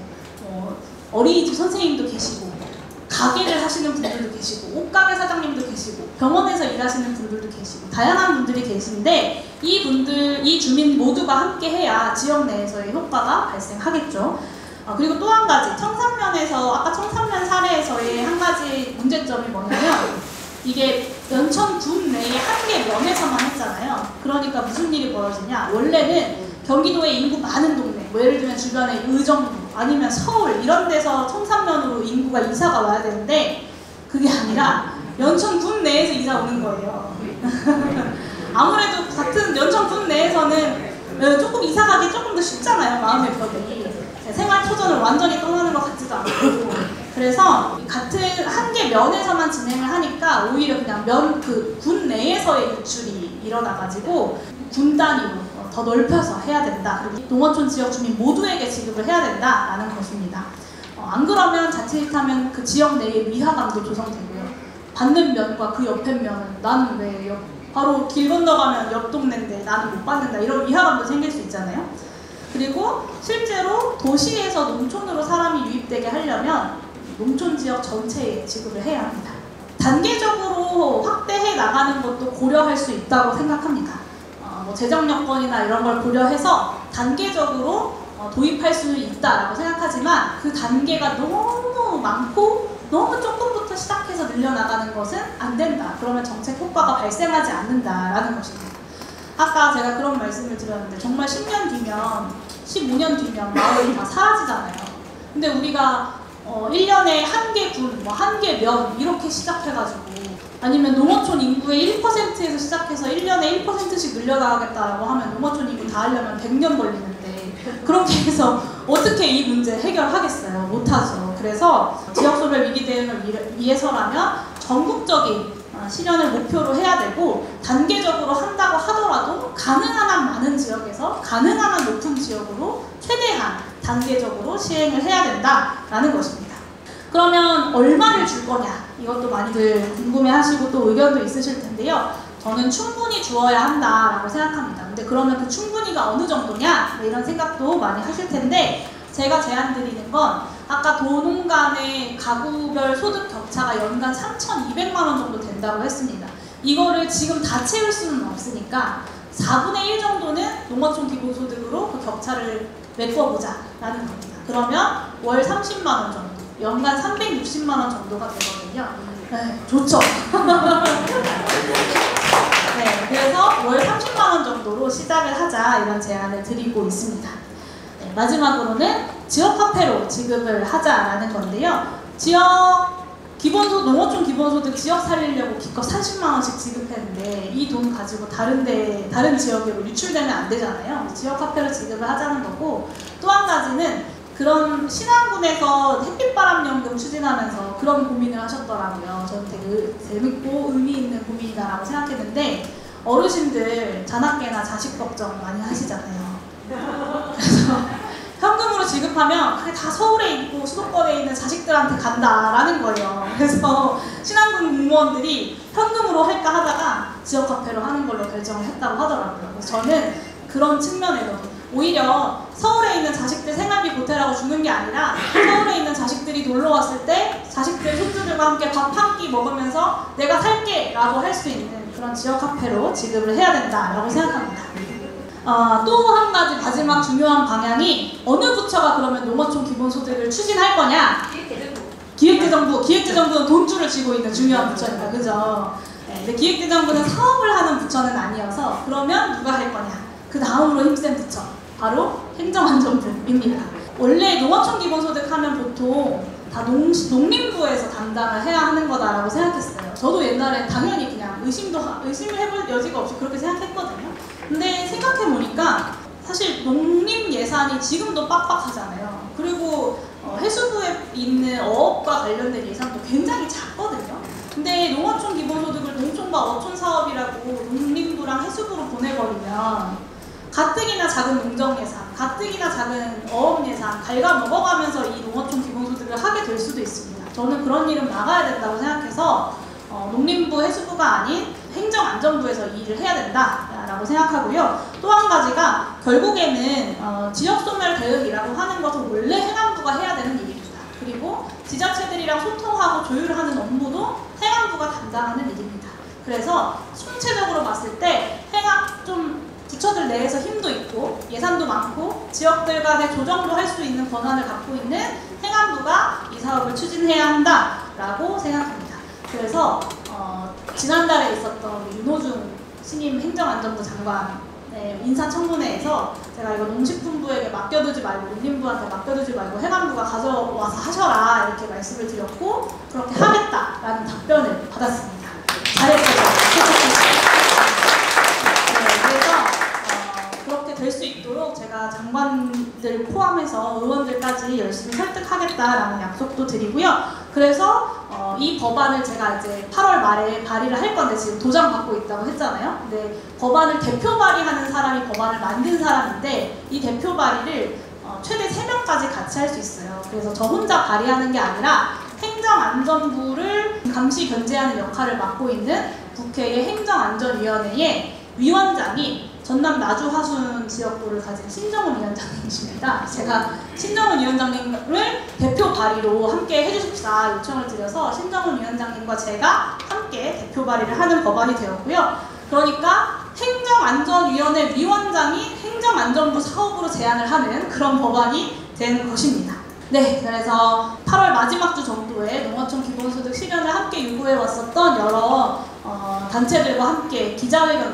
어린이집 선생님도 계시고, 가게를 하시는 분들도 계시고, 옷가게 사장님도 계시고, 병원에서 일하시는 분들도 계시고, 다양한 분들이 계신데 이 주민 모두가 함께 해야 지역 내에서의 효과가 발생하겠죠. 그리고 또 한 가지, 아까 청산면 사례에서의 한 가지 문제점이 뭐냐면, 이게 연천군 내에 한 개 면에서만 했잖아요. 그러니까 무슨 일이 벌어지냐, 원래는 경기도에 인구 많은 동네, 뭐 예를 들면 주변에 의정부 아니면 서울 이런 데서 청산면으로 인구가 이사가 와야 되는데 그게 아니라 연천군 내에서 이사 오는 거예요. 아무래도 같은 연천군 내에서는 조금 이사 가기 조금 더 쉽잖아요. 마음의 벽이. 생활 터전을 완전히 떠나는 것 같지도 않고. 그래서 같은 한 개 면에서만 진행을 하니까 오히려 그냥 군 내에서의 유출이 일어나가지고 군 단위로 더 넓혀서 해야 된다. 그리고 농어촌 지역 주민 모두에게 지급을 해야 된다라는 것입니다. 안 그러면 자칫하면 그 지역 내의 위화감도 조성되고요. 받는 면과 그 옆에 면은 나는 왜 바로 길 건너가면 옆 동네인데 나는 못 받는다 이런 위화감도 생길 수 있잖아요. 그리고 실제로 도시에서 농촌으로 사람이 유입되게 하려면 농촌 지역 전체에 지급을 해야 합니다. 단계적으로 확대해 나가는 것도 고려할 수 있다고 생각합니다. 뭐 재정 여건이나 이런 걸 고려해서 단계적으로 도입할 수 있다라고 생각하지만 그 단계가 너무 많고 너무 조금부터 시작해서 늘려나가는 것은 안 된다. 그러면 정책 효과가 발생하지 않는다라는 것입니다. 아까 제가 그런 말씀을 드렸는데 정말 10년 뒤면 15년 뒤면 마을이 다 사라지잖아요. 근데 우리가 1년에 한 개 군, 뭐 한 개 면 이렇게 시작해가지고 아니면 농어촌 인구의 1%에서 시작해서 1년에 1%씩 늘려나가겠다라고 하면 농어촌 인구 다 하려면 100년 걸리는데 그렇게 해서 어떻게 이 문제 해결하겠어요? 못하죠. 그래서 지역소멸 위기 대응을 위해서라면 전국적인 실현을 목표로 해야 되고 단계적으로 한다고 하더라도 가능한 한 많은 지역에서 가능한 한 높은 지역으로 최대한 단계적으로 시행을 해야 된다라는 것입니다. 그러면 얼마를 줄 거냐? 이것도 많이들 궁금해하시고 또 의견도 있으실 텐데요. 저는 충분히 주어야 한다라고 생각합니다. 근데 그러면 그 충분히가 어느 정도냐? 이런 생각도 많이 하실 텐데 제가 제안드리는 건 아까 도농 간의 가구별 소득 격차가 연간 3,200만 원 정도 된다고 했습니다. 이거를 지금 다 채울 수는 없으니까 4분의 1 정도는 농어촌 기본소득으로 그 격차를 메꿔보자라는 겁니다. 그러면 월 30만 원 정도, 연간 360만 원 정도가 되거든요. 네, 좋죠? 네, 그래서 월 30만 원 정도로 시작을 하자 이런 제안을 드리고 있습니다. 네, 마지막으로는 지역 화폐로 지급을 하자라는 건데요. 지역 농어촌 기본소득 지역 살리려고 기껏 30만 원씩 지급했는데 이 돈 가지고 다른 지역으로 유출되면 안 되잖아요. 지역 화폐로 지급을 하자는 거고 또 한 가지는 그런 신안군에서 햇빛바람연금 추진하면서 그런 고민을 하셨더라고요. 저는 되게 재밌고 의미 있는 고민이다라고 생각했는데 어르신들 자나깨나 자식 걱정 많이 하시잖아요. 그래서 현금으로 지급하면 그게 다 서울에 있고 수도권에 있는 자식들한테 간다라는 거예요. 그래서 신안군 공무원들이 현금으로 할까 하다가 지역화폐로 하는 걸로 결정을 했다고 하더라고요. 그래서 저는 그런 측면에서 오히려 서울에 있는 자식들 생활비 보태라고 주는 게 아니라 서울에 있는 자식들이 놀러 왔을 때 자식들 손주들과 함께 밥 한 끼 먹으면서 내가 살게 라고 할 수 있는 그런 지역화폐로 지급을 해야 된다라고 생각합니다. 또 한 가지 마지막 중요한 방향이 어느 부처가 그러면 농어촌 기본소득을 추진할 거냐? 기획재정부는 돈줄을 쥐고 있는 중요한 부처입니다. 그죠? 네, 근데 기획재정부는 사업을 하는 부처는 아니어서 그러면 누가 할 거냐? 그 다음으로 힘센 부처 바로 행정안전부입니다. 원래 농어촌 기본소득 하면 보통 다 농림부에서 담당을 해야 하는 거다라고 생각했어요. 저도 옛날에 당연히 그냥 의심을 해볼 여지가 없이 그렇게 생각했거든요. 근데 생각해보니까 사실 농림 예산이 지금도 빡빡하잖아요. 그리고 해수부에 있는 어업과 관련된 예산도 굉장히 작거든요. 근데 농어촌 기본소득을 농촌과 어촌 사업이라고 농림부랑 해수부로 보내버리면 가뜩이나 작은 농정 예산, 가뜩이나 작은 어업 예산 갉아먹어가면서 이 농어촌 기본소득을 하게 될 수도 있습니다. 저는 그런 일은 막아야 된다고 생각해서 농림부, 해수부가 아닌 행정안전부에서 이 일을 해야 된다라고 생각하고요. 또 한 가지가 결국에는 지역소멸 대응이라고 하는 것은 원래 행안부가 해야 되는 일입니다. 그리고 지자체들이랑 소통하고 조율하는 업무도 행안부가 담당하는 일입니다. 그래서 총체적으로 봤을 때 부처들 내에서 힘도 있고 예산도 많고 지역들 간의 조정도 할 수 있는 권한을 갖고 있는 행안부가 이 사업을 추진해야 한다라고 생각합니다. 그래서 지난달에 있었던 윤호중 신임 행정안전부 장관의 인사청문회에서 제가 이거 농식품부에게 맡겨두지 말고 농림부한테 맡겨두지 말고 행안부가 가져와서 하셔라 이렇게 말씀을 드렸고 그렇게 하겠다라는 답변을 받았습니다. 잘했어요. 그렇게 될 수 있도록 제가 장관들 포함해서 의원들까지 열심히 설득하겠다라는 약속도 드리고요. 그래서 이 법안을 제가 이제 8월 말에 발의를 할 건데 지금 도장 받고 있다고 했잖아요. 근데 법안을 대표 발의하는 사람이 법안을 만든 사람인데 이 대표 발의를 최대 3명까지 같이 할 수 있어요. 그래서 저 혼자 발의하는 게 아니라 행정안전부를 감시 견제하는 역할을 맡고 있는 국회의 행정안전위원회의 위원장이 전남 나주 화순 지역구를 가진 신정훈 위원장님이십니다. 제가 신정훈 위원장님을 대표 발의로 함께 해주십사 요청을 드려서 신정훈 위원장님과 제가 함께 대표 발의를 하는 법안이 되었고요. 그러니까 행정안전위원회 위원장이 행정안전부 사업으로 제안을 하는 그런 법안이 된 것입니다. 네, 그래서 8월 마지막 주 정도에 농어촌 기본소득 실현을 함께 요구해 왔었던 여러 단체들과 함께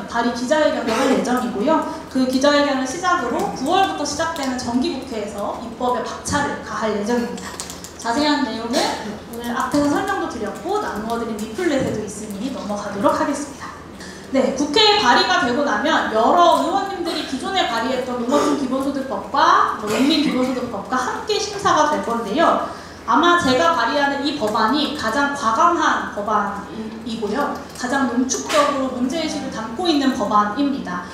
발의 기자회견을 할 예정이고요. 그 기자회견을 시작으로 9월부터 시작되는 정기국회에서 입법에 박차를 가할 예정입니다. 자세한 내용은 오늘 앞에서 설명도 드렸고 나누어드린 리플렛에도 있으니 넘어가도록 하겠습니다. 네, 국회에 발의가 되고 나면 여러 의원님들이 기존에 발의했던 농어촌 기본소득법과 농민기본소득법과 함께 심사가 될 건데요. 아마 제가 발의하는 이 법안이 가장 과감한 법안이고요. 가장 농축적으로 문제의식을 담고 있는 법안입니다.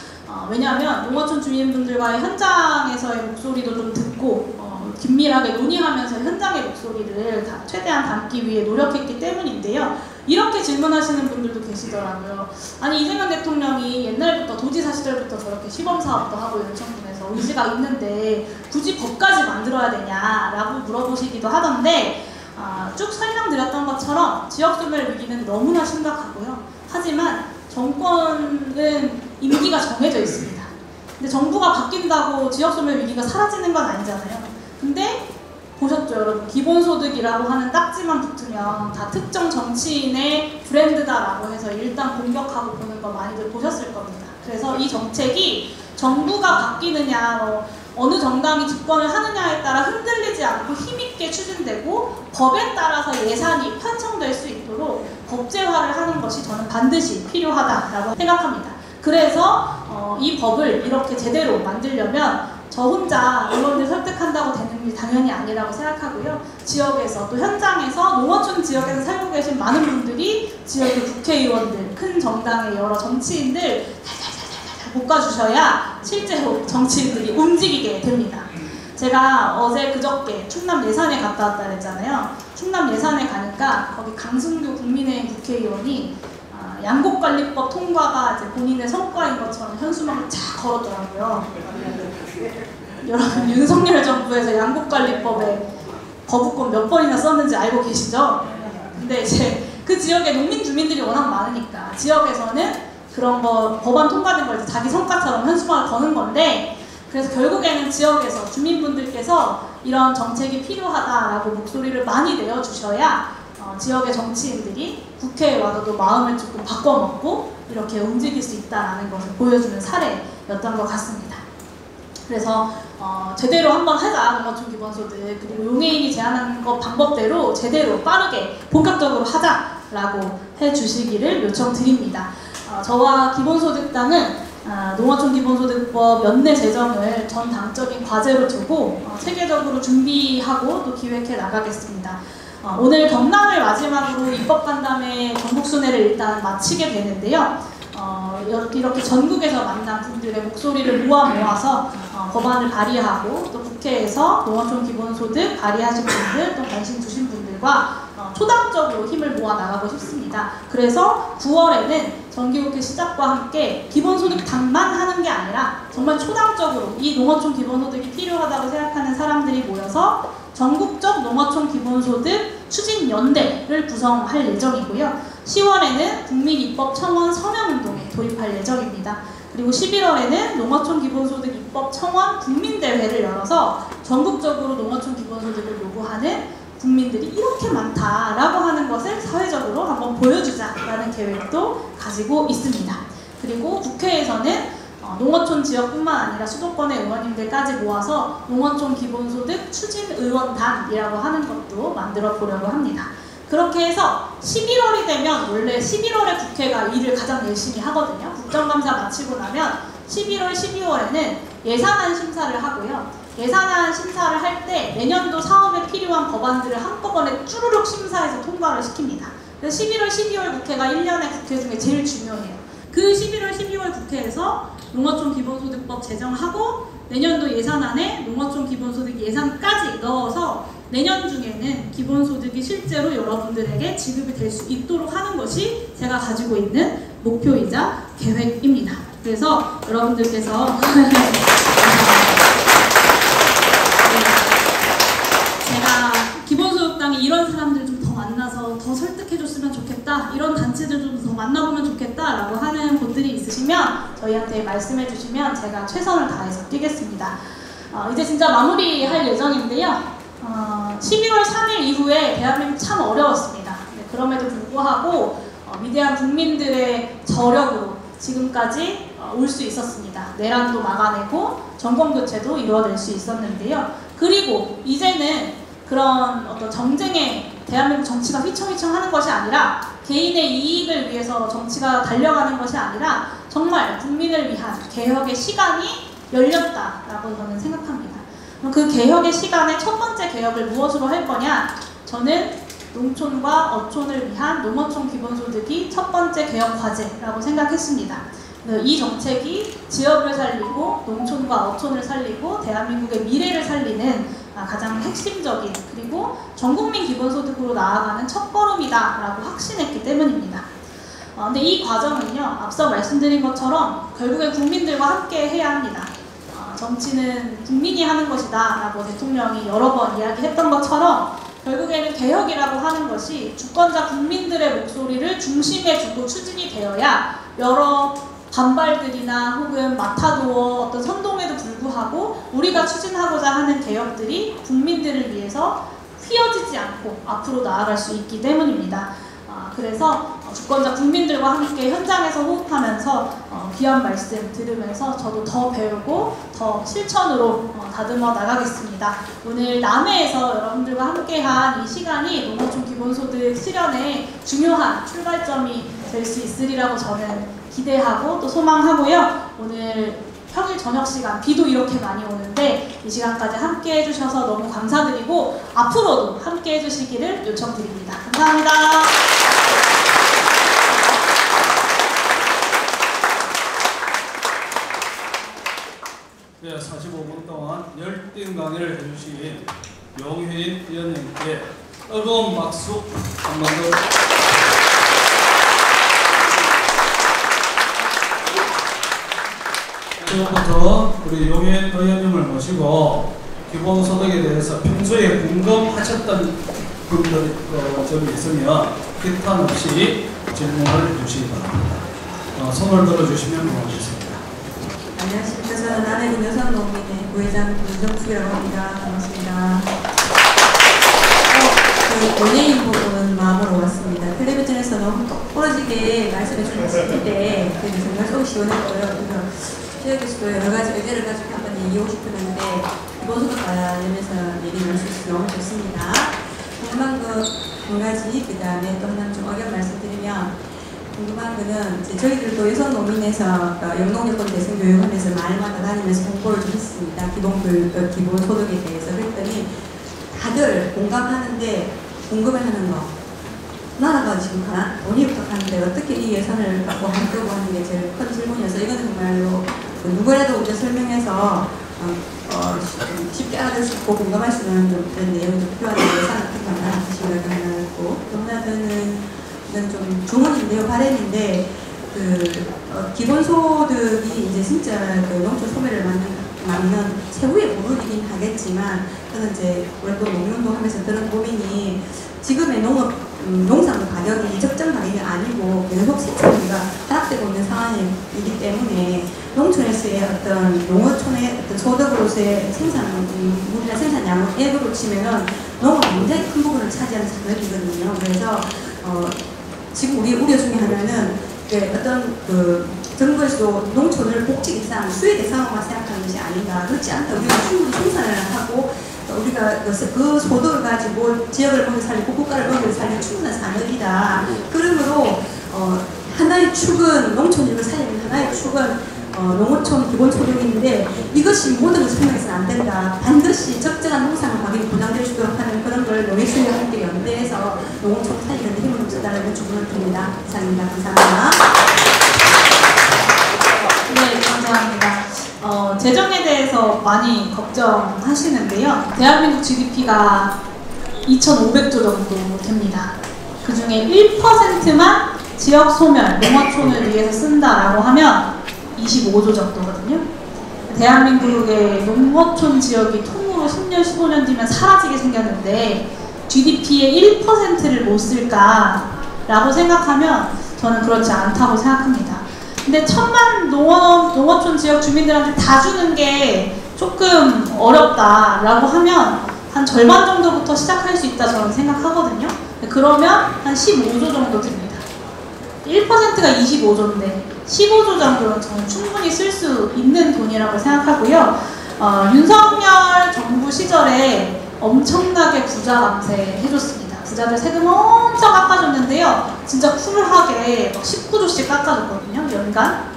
왜냐하면 농어촌 주민분들과의 현장에서의 목소리도 좀 듣고 긴밀하게 논의하면서 현장의 목소리를 최대한 담기 위해 노력했기 때문인데요. 이렇게 질문하시는 분들도 계시더라고요. 아니 이재명 대통령이 옛날부터 도지사 시절부터 저렇게 시범사업도 하고 요청분에서 의지가 있는데 굳이 법까지 만들어야 되냐라고 물어보시기도 하던데 쭉 설명드렸던 것처럼 지역소멸 위기는 너무나 심각하고요. 하지만 정권은 임기가 정해져 있습니다. 근데 정부가 바뀐다고 지역소멸 위기가 사라지는 건 아니잖아요. 근데 보셨죠 여러분? 기본소득이라고 하는 딱지만 붙으면 다 특정 정치인의 브랜드다라고 해서 일단 공격하고 보는 거 많이들 보셨을 겁니다. 그래서 이 정책이 정부가 바뀌느냐 어느 정당이 집권을 하느냐에 따라 흔들리지 않고 힘있게 추진되고 법에 따라서 예산이 편성될 수 있도록 법제화를 하는 것이 저는 반드시 필요하다라고 생각합니다. 그래서 이 법을 이렇게 제대로 만들려면 저 혼자 의원들 설득한다고 되는 게 당연히 아니라고 생각하고요. 지역에서 또 현장에서 농어촌 지역에서 살고 계신 많은 분들이 지역의 국회의원들, 큰 정당의 여러 정치인들 달달달달 볶아주셔야 실제로 정치인들이 움직이게 됩니다. 제가 어제 그저께 충남 예산에 갔다 왔다 그랬잖아요. 충남 예산에 가니까 거기 강승규 국민의힘 국회의원이 양곡관리법 통과가 이제 본인의 성과인 것처럼 현수막을 쫙 걸었더라고요. 여러분 윤석열 정부에서 양곡관리법에 거부권 몇 번이나 썼는지 알고 계시죠? 근데 이제 그 지역에 농민 주민들이 워낙 많으니까 지역에서는 그런 거 법안 통과된 걸 자기 성과처럼 현수막을 거는 건데 그래서 결국에는 지역에서 주민분들께서 이런 정책이 필요하다라고 목소리를 많이 내어주셔야 지역의 정치인들이 국회에 와서도 마음을 조금 바꿔먹고 이렇게 움직일 수 있다는 것을 보여주는 사례였던 것 같습니다. 그래서 제대로 한번 하자 농어촌 기본소득 그리고 용해인이 제안한 것 방법대로 제대로 빠르게 본격적으로 하자라고 해주시기를 요청드립니다. 저와 기본소득당은 농어촌 기본소득법 연내 제정을 전 당적인 과제로 두고 체계적으로 준비하고 또 기획해 나가겠습니다. 오늘 경남을 마지막으로 입법 간담회 전국 순회를 일단 마치게 되는데요. 이렇게 전국에서 만난 분들의 목소리를 모아서 법안을 발의하고 또 국회에서 농어촌 기본소득 발의하신 분들 또 관심 주신 분들과 초당적으로 힘을 모아 나가고 싶습니다. 그래서 9월에는 정기국회 시작과 함께 기본소득당만 하는 게 아니라 정말 초당적으로 이 농어촌 기본소득이 필요하다고 생각하는 사람들이 모여서 전국적 농어촌 기본소득 추진연대를 구성할 예정이고요. 10월에는 국민입법 청원 서명운동에 돌입할 예정입니다. 그리고 11월에는 농어촌 기본소득 입법 청원 국민대회를 열어서 전국적으로 농어촌 기본소득을 요구하는 국민들이 이렇게 많다라고 하는 것을 사회적으로 한번 보여주자라는 계획도 가지고 있습니다. 그리고 국회에서는 농어촌 지역뿐만 아니라 수도권의 의원님들까지 모아서 농어촌 기본소득 추진의원단이라고 하는 것도 만들어 보려고 합니다. 그렇게 해서 11월이 되면 원래 11월에 국회가 일을 가장 열심히 하거든요. 국정감사 마치고 나면 11월, 12월에는 예산안 심사를 하고요. 예산안 심사를 할 때 내년도 사업에 필요한 법안들을 한꺼번에 쭈루룩 심사해서 통과를 시킵니다. 그래서 11월, 12월 국회가 1년의 국회 중에 제일 중요해요. 그 11월, 12월 국회에서 농어촌 기본소득법 제정하고 내년도 예산안에 농어촌 기본소득 예산까지 넣어서 내년 중에는 기본소득이 실제로 여러분들에게 지급이 될 수 있도록 하는 것이 제가 가지고 있는 목표이자 계획입니다. 그래서 여러분들께서 제가 기본소득당에 이런 사람들 좀 더 만나서 더 설득해줬으면 좋겠다, 이런 단체들 좀 더 만나보면 좋겠다 라고 하는 곳들이 있으시면 저희한테 말씀해 주시면 제가 최선을 다해서 뛰겠습니다. 이제 진짜 마무리할 예정인데요. 11월 3일 이후에 대한민국 참 어려웠습니다. 네, 그럼에도 불구하고 위대한 국민들의 저력으로 지금까지 올 수 있었습니다. 내란도 막아내고 정권교체도 이루어낼 수 있었는데요. 그리고 이제는 그런 어떤 정쟁에 대한민국 정치가 휘청휘청하는 것이 아니라 개인의 이익을 위해서 정치가 달려가는 것이 아니라 정말 국민을 위한 개혁의 시간이 열렸다라고 저는 생각합니다. 그럼 그 개혁의 시간에 첫 번째 개혁을 무엇으로 할 거냐? 저는 농촌과 어촌을 위한 농어촌 기본소득이 첫 번째 개혁 과제라고 생각했습니다. 이 정책이 지역을 살리고 농촌과 어촌을 살리고 대한민국의 미래를 살리는 가장 핵심적인 그리고 전국민 기본소득으로 나아가는 첫걸음이다 라고 확신했기 때문입니다. 근데 이 과정은요, 앞서 말씀드린 것처럼 결국에 국민들과 함께 해야 합니다. 정치는 국민이 하는 것이다 라고 대통령이 여러 번 이야기했던 것처럼 결국에는 개혁이라고 하는 것이 주권자 국민들의 목소리를 중심에 두고 추진이 되어야 여러 반발들이나 혹은 마타도어 어떤 선동에도 불구하고 우리가 추진하고자 하는 개혁들이 국민들을 위해서 휘어지지 않고 앞으로 나아갈 수 있기 때문입니다. 그래서 주권자 국민들과 함께 현장에서 호흡하면서 귀한 말씀 들으면서 저도 더 배우고 더 실천으로 다듬어 나가겠습니다. 오늘 남해에서 여러분들과 함께한 이 시간이 농어촌 기본소득 실현의 중요한 출발점이 될 수 있으리라고 저는 기대하고 또 소망하고요. 오늘 평일 저녁 시간 비도 이렇게 많이 오는데 이 시간까지 함께 해주셔서 너무 감사드리고 앞으로도 함께 해주시기를 요청드립니다. 감사합니다. 네, 45분 동안 열띤 강의를 해주신 용혜인 위원님께 뜨거운 박수 한번 더. 지금부터 우리 용혜인 의원님을 모시고 기본소득에 대해서 평소에 궁금하셨던 분들 점이 있으면 기탄 없이 질문을 주시기 바랍니다. 손을 들어주시면 고맙겠습니다. 안녕하십니까. 저는 남해군 여성농민회 부회장 김정숙이라고 합니다. 반갑습니다. 연예인 보는 마음으로 왔습니다. 텔레비전에서 너무 똑부러지게 말씀해 주셨을 때 정말 속이 시원했고요. 그래서 지역에서도 여러 가지 의견을 가지고 한번 얘기하고 싶었는데 기본소득 관련해서 얘기를 할 수 있어서 너무 좋습니다. 궁금한 거 한 가지, 그 다음에 또 하나 좀 의견 말씀드리면 궁금한 거는 저희들도 여성농민에서 영농여권 대상 교육하면서 마을마다 다니면서 공부를 좀 했습니다. 기본소득에 대해서. 그랬더니 다들 공감하는데 궁금해하는 거. 나라가 지금 돈이 부족한데 어떻게 이 예산을 갖고 하려고 하는 게 제일 큰 질문이어서 이거는 정말로 누구라도 이제 설명해서 쉽게 알아들 수 있고 공감할 수 있는 그런 내용이 좀 필요한 예산 같은 거 하나 하시는 거 하나 있고 또 하나는 이건 좀 주문인데요, 바램인데 기본소득이 이제 진짜 농촌 소멸을 막는 최후의 부분이긴 하겠지만 저는 이제 우리 또 농민운동 하면서 드는 고민이 지금의 농산 가격이 적정 가격이 아니고 계속 생산비가 하락되고 있는 상황이기 때문에 농촌에서의 어떤 농어촌의 어떤 소득으로서의 우리나라 생산량을 앱으로 치면은 농업이 굉장히 큰 부분을 차지하는 산업이거든요. 그래서 지금 우리 우려 중에 하나는 어떤 정부에서도 농촌을 복지 대상, 수혜 대상으로만 생각하는 것이 아닌가. 그렇지 않다. 우리가 충분히 생산을 하고 우리가 그 소득을 가지고 지역을 먹여 살리고 국가를 먹여 살리는 충분한 산업이다. 그러므로 하나의 축은 농촌을 살리는 하나의 축은 농어촌 기본소득인데 이것이 모든 것을 설명해서는 안 된다. 반드시 적정한 농산물 가격이 보장될 수 있도록 하는 그런 걸 농해수위와 함께 연대해서 농어촌 살리는 데 힘을 좀 써달라는 주문을 드립니다. 이상입니다. 감사합니다. 네, 감사합니다. 재정에 대해서 많이 걱정하시는데요. 대한민국 GDP가 2,500조 정도 됩니다. 그 중에 1%만 지역 소멸, 농어촌을 위해서 쓴다라고 하면 25조 정도거든요. 대한민국의 농어촌 지역이 통으로 10년, 15년 뒤면 사라지게 생겼는데 GDP의 1%를 못 쓸까라고 생각하면 저는 그렇지 않다고 생각합니다. 근데 1,000만 농어촌 지역 주민들한테 다 주는 게 조금 어렵다라고 하면 한 절반 정도부터 시작할 수 있다 저는 생각하거든요. 그러면 한 15조 정도 듭니다. 1%가 25조인데 15조 정도는 저는 충분히 쓸 수 있는 돈이라고 생각하고요. 윤석열 정부 시절에 엄청나게 부자 감세 해줬습니다. 부자들 세금 엄청 깎아줬는데요. 진짜 쿨하게 막 19조씩 깎아줬거든요. 연간.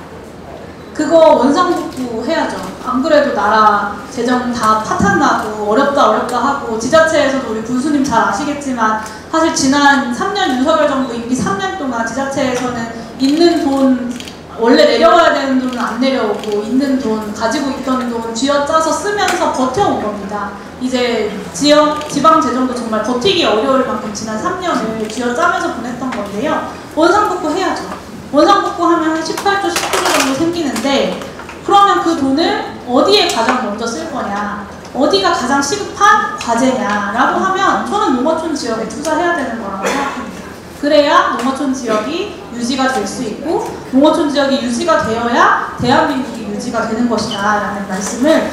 그거 원상복구 해야죠. 안 그래도 나라 재정 다 파탄나고 어렵다 하고 지자체에서도 우리 군수님 잘 아시겠지만 사실 지난 3년 윤석열 정부 임기 3년 동안 지자체에서는 있는 돈 원래 내려가야 되는 돈은 안 내려오고 있는 돈 가지고 있던 돈 쥐어짜서 쓰면서 버텨온 겁니다. 이제 지방 재정도 정말 버티기 어려울 만큼 지난 3년을 쥐어짜면서 보냈던 건데요. 원상복구 해야죠. 원상복구 하면 한 18조, 19조 정도 생기는데 그러면 그 돈을 어디에 가장 먼저 쓸 거냐, 어디가 가장 시급한 과제냐라고 하면 저는 농어촌 지역에 투자해야 되는 거라고 생각합니다. 그래야 농어촌 지역이 유지가 될 수 있고 농어촌 지역이 유지가 되어야 대한민국이 유지가 되는 것이다 라는 말씀을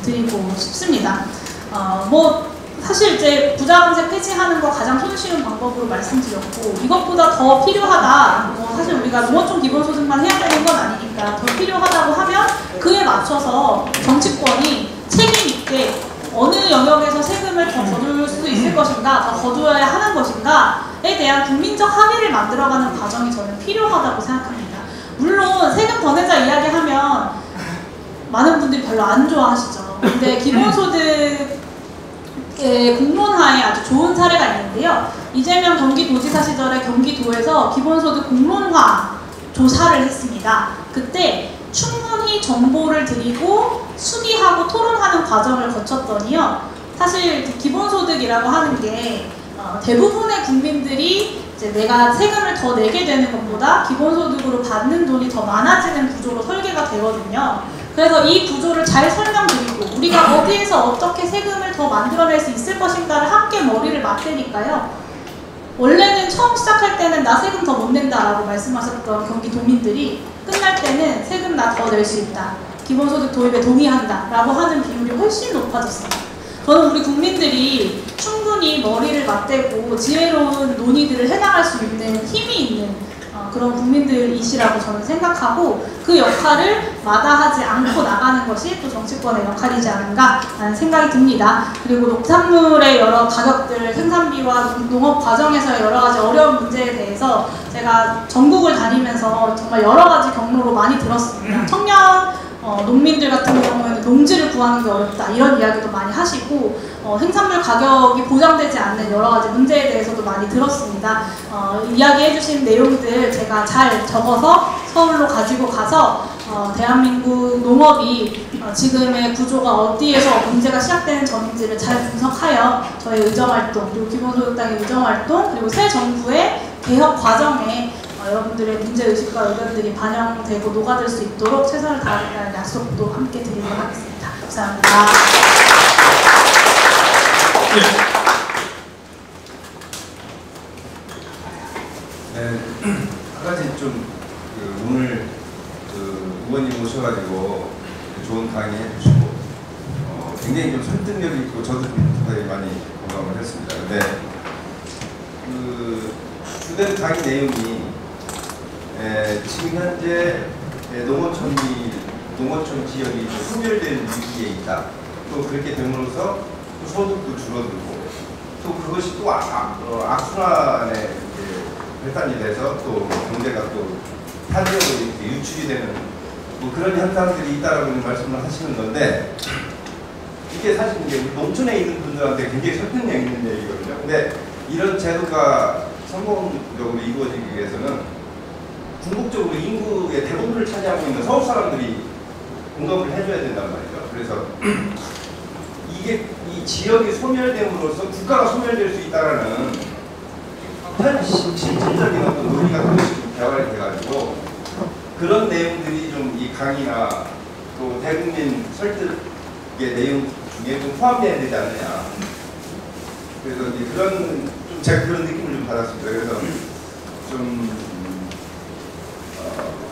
드리고 싶습니다. 사실 이제 부자 감세 폐지하는 거 가장 손쉬운 방법으로 말씀드렸고 이것보다 더 필요하다, 사실 우리가 농어촌 기본소득만 해야 되는 건 아니니까 더 필요하다고 하면 그에 맞춰서 정치권이 책임있게 어느 영역에서 세금을 더 거둘 수 있을 것인가, 더 거두어야 하는 것인가에 대한 국민적 합의를 만들어가는 과정이 저는 필요하다고 생각합니다. 물론 세금 더 내자 이야기하면 많은 분들이 별로 안 좋아하시죠. 근데 기본소득 공론화에 아주 좋은 사례가 있는데요. 이재명 경기도지사 시절에 경기도에서 기본소득 공론화 조사를 했습니다. 그때 충분히 정보를 드리고 수기하고 토론하는 과정을 거쳤더니요. 사실 기본소득이라고 하는 게 대부분의 국민들이 이제 내가 세금을 더 내게 되는 것보다 기본소득으로 받는 돈이 더 많아지는 구조로 설계가 되거든요. 그래서 이 구조를 잘 설명드리고 우리가 어디에서 어떻게 세금을 더 만들어낼 수 있을 것인가를 함께 머리를 맞대니까요. 원래는 처음 시작할 때는 나 세금 더 못 낸다라고 말씀하셨던 경기도민들이 끝날 때는 세금 나 더 낼 수 있다, 기본소득 도입에 동의한다 라고 하는 비율이 훨씬 높아졌습니다. 저는 우리 국민들이 충분히 머리를 맞대고 지혜로운 논의들을 해나갈 수 있는 힘이 있는 그런 국민들이시라고 저는 생각하고 그 역할을 마다하지 않고 나가는 것이 또 정치권의 역할이지 않은가 라는 생각이 듭니다. 그리고 농산물의 여러 가격들, 생산비와 농업 과정에서의 여러 가지 어려운 문제에 대해서 제가 전국을 다니면서 정말 여러 가지 경로로 많이 들었습니다. 청년 농민들 같은 경우에는 농지를 구하는 게 어렵다 이런 이야기도 많이 하시고 생산물 가격이 보장되지 않는 여러 가지 문제에 대해서도 많이 들었습니다. 이야기해 주신 내용들 제가 잘 적어서 서울로 가지고 가서 대한민국 농업이 지금의 구조가 어디에서 문제가 시작되는 점인지를 잘 분석하여 저의 의정활동, 그리고 기본소득당의 의정활동, 그리고 새 정부의 개혁 과정에 여러분들의 문제의식과 의견들이 반영되고 녹아들 수 있도록 최선을 다하겠다는 약속도 함께 드리도록 하겠습니다. 감사합니다. 네, 한 가지 좀 오늘 의원님 오셔가지고 좋은 강의 해주시고 굉장히 좀 설득력 있고 저도 좀 상당히 많이 공감을 했습니다. 근데 주된 강의 내용이 지금 현재 농어촌 지역이 소멸된 위기에 있다. 또 그렇게 됨으로써 소득도 줄어들고 또 그것이 또 악순환에 발단이 돼서 또 경제가 또 탄력으로 이렇게 유출이 되는 그런 현상들이 있다라고 말씀을 하시는 건데 이게 사실 이제 농촌에 있는 분들한테 굉장히 설득력 있는 얘기거든요. 근데 이런 제도가 성공적으로 이루어지기 위해서는 궁극적으로 인구의 대부분을 차지하고 있는 서울 사람들이 공감을 해줘야 된단 말이죠. 그래서 이게 지역이 소멸됨으로써 국가가 소멸될 수 있다라는 실질적인 어떤 논리가 하나씩 개발이 돼가지고 그런 내용들이 좀 이 강의나 또 대국민 설득의 내용 중에 좀 포함되어야 되지 않느냐. 그래서 이제 그런 좀 제가 그런 느낌을 좀 받았습니다. 그래서 좀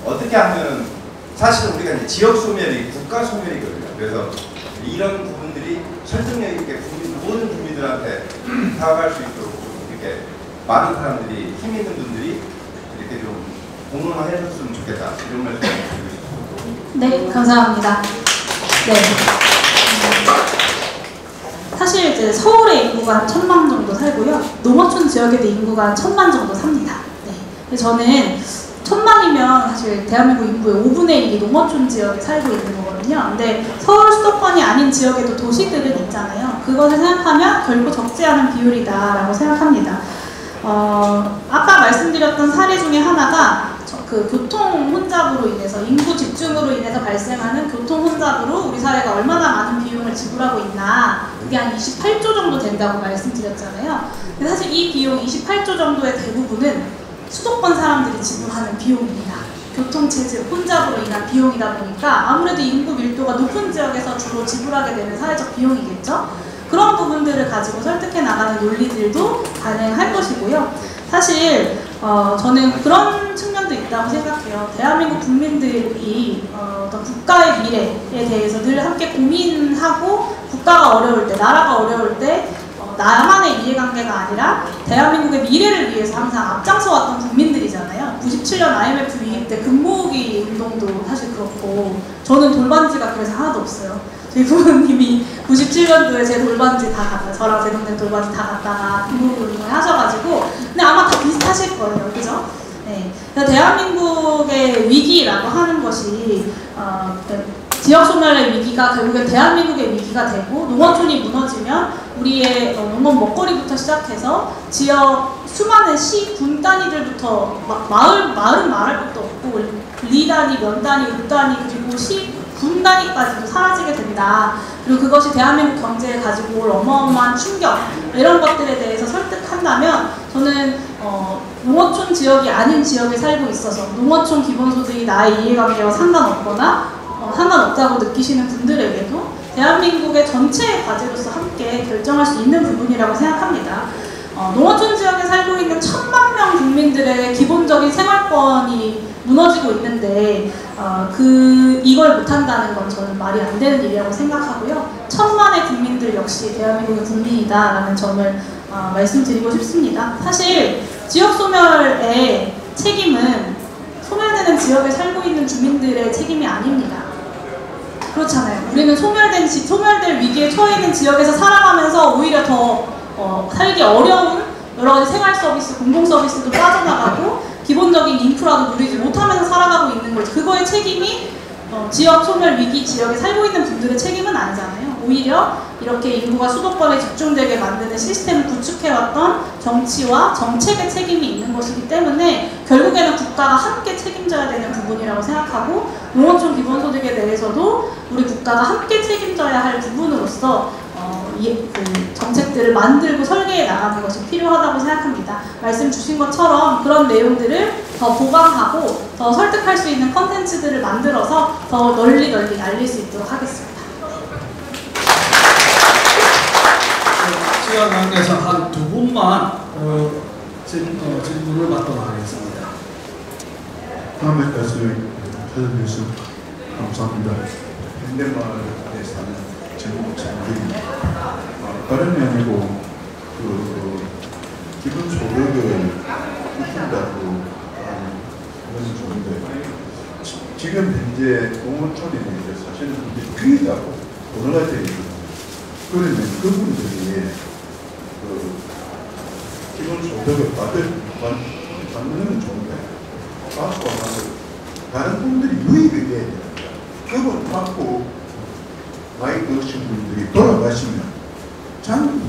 어떻게 하면 사실은 우리가 이제 지역 소멸이 국가 소멸이거든요. 그래서 이런 부분들이 설득력 있게 모든 국민들한테 다가갈 수 있도록 좀 이렇게 많은 사람들이 힘 있는 분들이 이렇게 좀 공론화 해줬으면 좋겠다 이런 말씀 드리고 싶습니다. 네, 감사합니다. 네. 사실 이제 서울의 인구가 한 1000만 정도 살고요. 농어촌 지역에도 인구가 한 1000만 정도 삽니다. 네. 그래서 저는 1000만이면 사실 대한민국 인구의 5분의 1이 농어촌 지역에 살고 있는 거거든요. 근데 서울 수도권이 아닌 지역에도 도시들은 있잖아요. 그것을 생각하면 결코 적지 않은 비율이다라고 생각합니다. 아까 말씀드렸던 사례 중에 하나가 그 교통 혼잡으로 인해서 인구 집중으로 인해서 발생하는 교통 혼잡으로 우리 사회가 얼마나 많은 비용을 지불하고 있나, 그게 한 28조 정도 된다고 말씀드렸잖아요. 근데 사실 이 비용 28조 정도의 대부분은 수도권 사람들이 지불하는 비용입니다. 교통체증, 혼잡으로 인한 비용이다 보니까 아무래도 인구 밀도가 높은 지역에서 주로 지불하게 되는 사회적 비용이겠죠. 그런 부분들을 가지고 설득해 나가는 논리들도 가능할 것이고요. 사실 저는 그런 측면도 있다고 생각해요. 대한민국 국민들이 어떤 국가의 미래에 대해서 늘 함께 고민하고 국가가 어려울 때, 나라가 어려울 때 나만의 이해관계가 아니라 대한민국의 미래를 위해서 항상 앞장서왔던 국민들이잖아요. 97년 IMF 위기 때 금모으기 운동도 사실 그렇고, 저는 돌반지가 그래서 하나도 없어요. 저희 부모님이 97년도에 제 돌반지 다 갖다, 저랑 제 동생 돌반지 다 갖다가 금모으기 운동을 하셔가지고, 근데 아마 다 비슷하실 거예요. 그죠? 네. 그래서 대한민국의 위기라고 하는 것이 지역 소멸의 위기가 결국엔 대한민국의 위기가 되고, 농어촌이 무너지면 우리의 농업 먹거리부터 시작해서 지역 수많은 시, 군 단위들부터 마을은 말할 것도 없고 리 단위, 면 단위, 읍 단위, 그리고 시, 군 단위까지도 사라지게 된다. 그리고 그것이 대한민국 경제에 가지고 올 어마어마한 충격, 이런 것들에 대해서 설득한다면 저는 농어촌 지역이 아닌 지역에 살고 있어서 농어촌 기본소득이 나의 이해관계와 상관없거나 상관없다고 느끼시는 분들에게도 대한민국의 전체의 과제로서 함께 결정할 수 있는 부분이라고 생각합니다. 농어촌 지역에 살고 있는 1000만 명 국민들의 기본적인 생활권이 무너지고 있는데 이걸 못한다는 건 저는 말이 안 되는 일이라고 생각하고요. 1000만의 국민들 역시 대한민국의 국민이다라는 점을 말씀드리고 싶습니다. 사실 지역 소멸의 책임은 소멸되는 지역에 살고 있는 주민들의 책임이 아닙니다. 그렇잖아요. 우리는 소멸될 위기에 처해 있는 지역에서 살아가면서 오히려 더 살기 어려운 여러 가지 생활 서비스, 공공 서비스도 빠져나가고 기본적인 인프라도 누리지 못하면서 살아가고 있는 거죠. 그거의 책임이 지역 소멸 위기 지역에 살고 있는 분들의 책임은 아니잖아요. 오히려 이렇게 인구가 수도권에 집중되게 만드는 시스템을 구축해왔던 정치와 정책의 책임이 있는 것이기 때문에 결국에는 국가가 함께 책임져야 되는 부분이라고 생각하고, 농어촌 기본소득에 대해서도 우리 국가가 함께 책임져야 할 부분으로서 그 정책들을 만들고 설계해 나가는 것이 필요하다고 생각합니다. 말씀 주신 것처럼 그런 내용들을 더 보강하고 더 설득할 수 있는 컨텐츠들을 만들어서 더 널리 알릴 수 있도록 하겠습니다. 시간 관계상 한 2분만 질문을 받도록 하겠습니다. 다음에 말씀을 해주셔서 감사합니다. 현대마을에 사는 전국 장들입니다. 다름이 아니고 기본 소득을 높인다고 하는 그런 좋은데, 지금 현재 농어촌이 사실은 비리다고 보너가 되거든요. 그러면 그분들이 기본 소득을 받는 건 좋은데, 받고 다른 분들이 유입이 돼야 됩니다. 그걸 받고 나이 드신 분들이 돌아가시면 참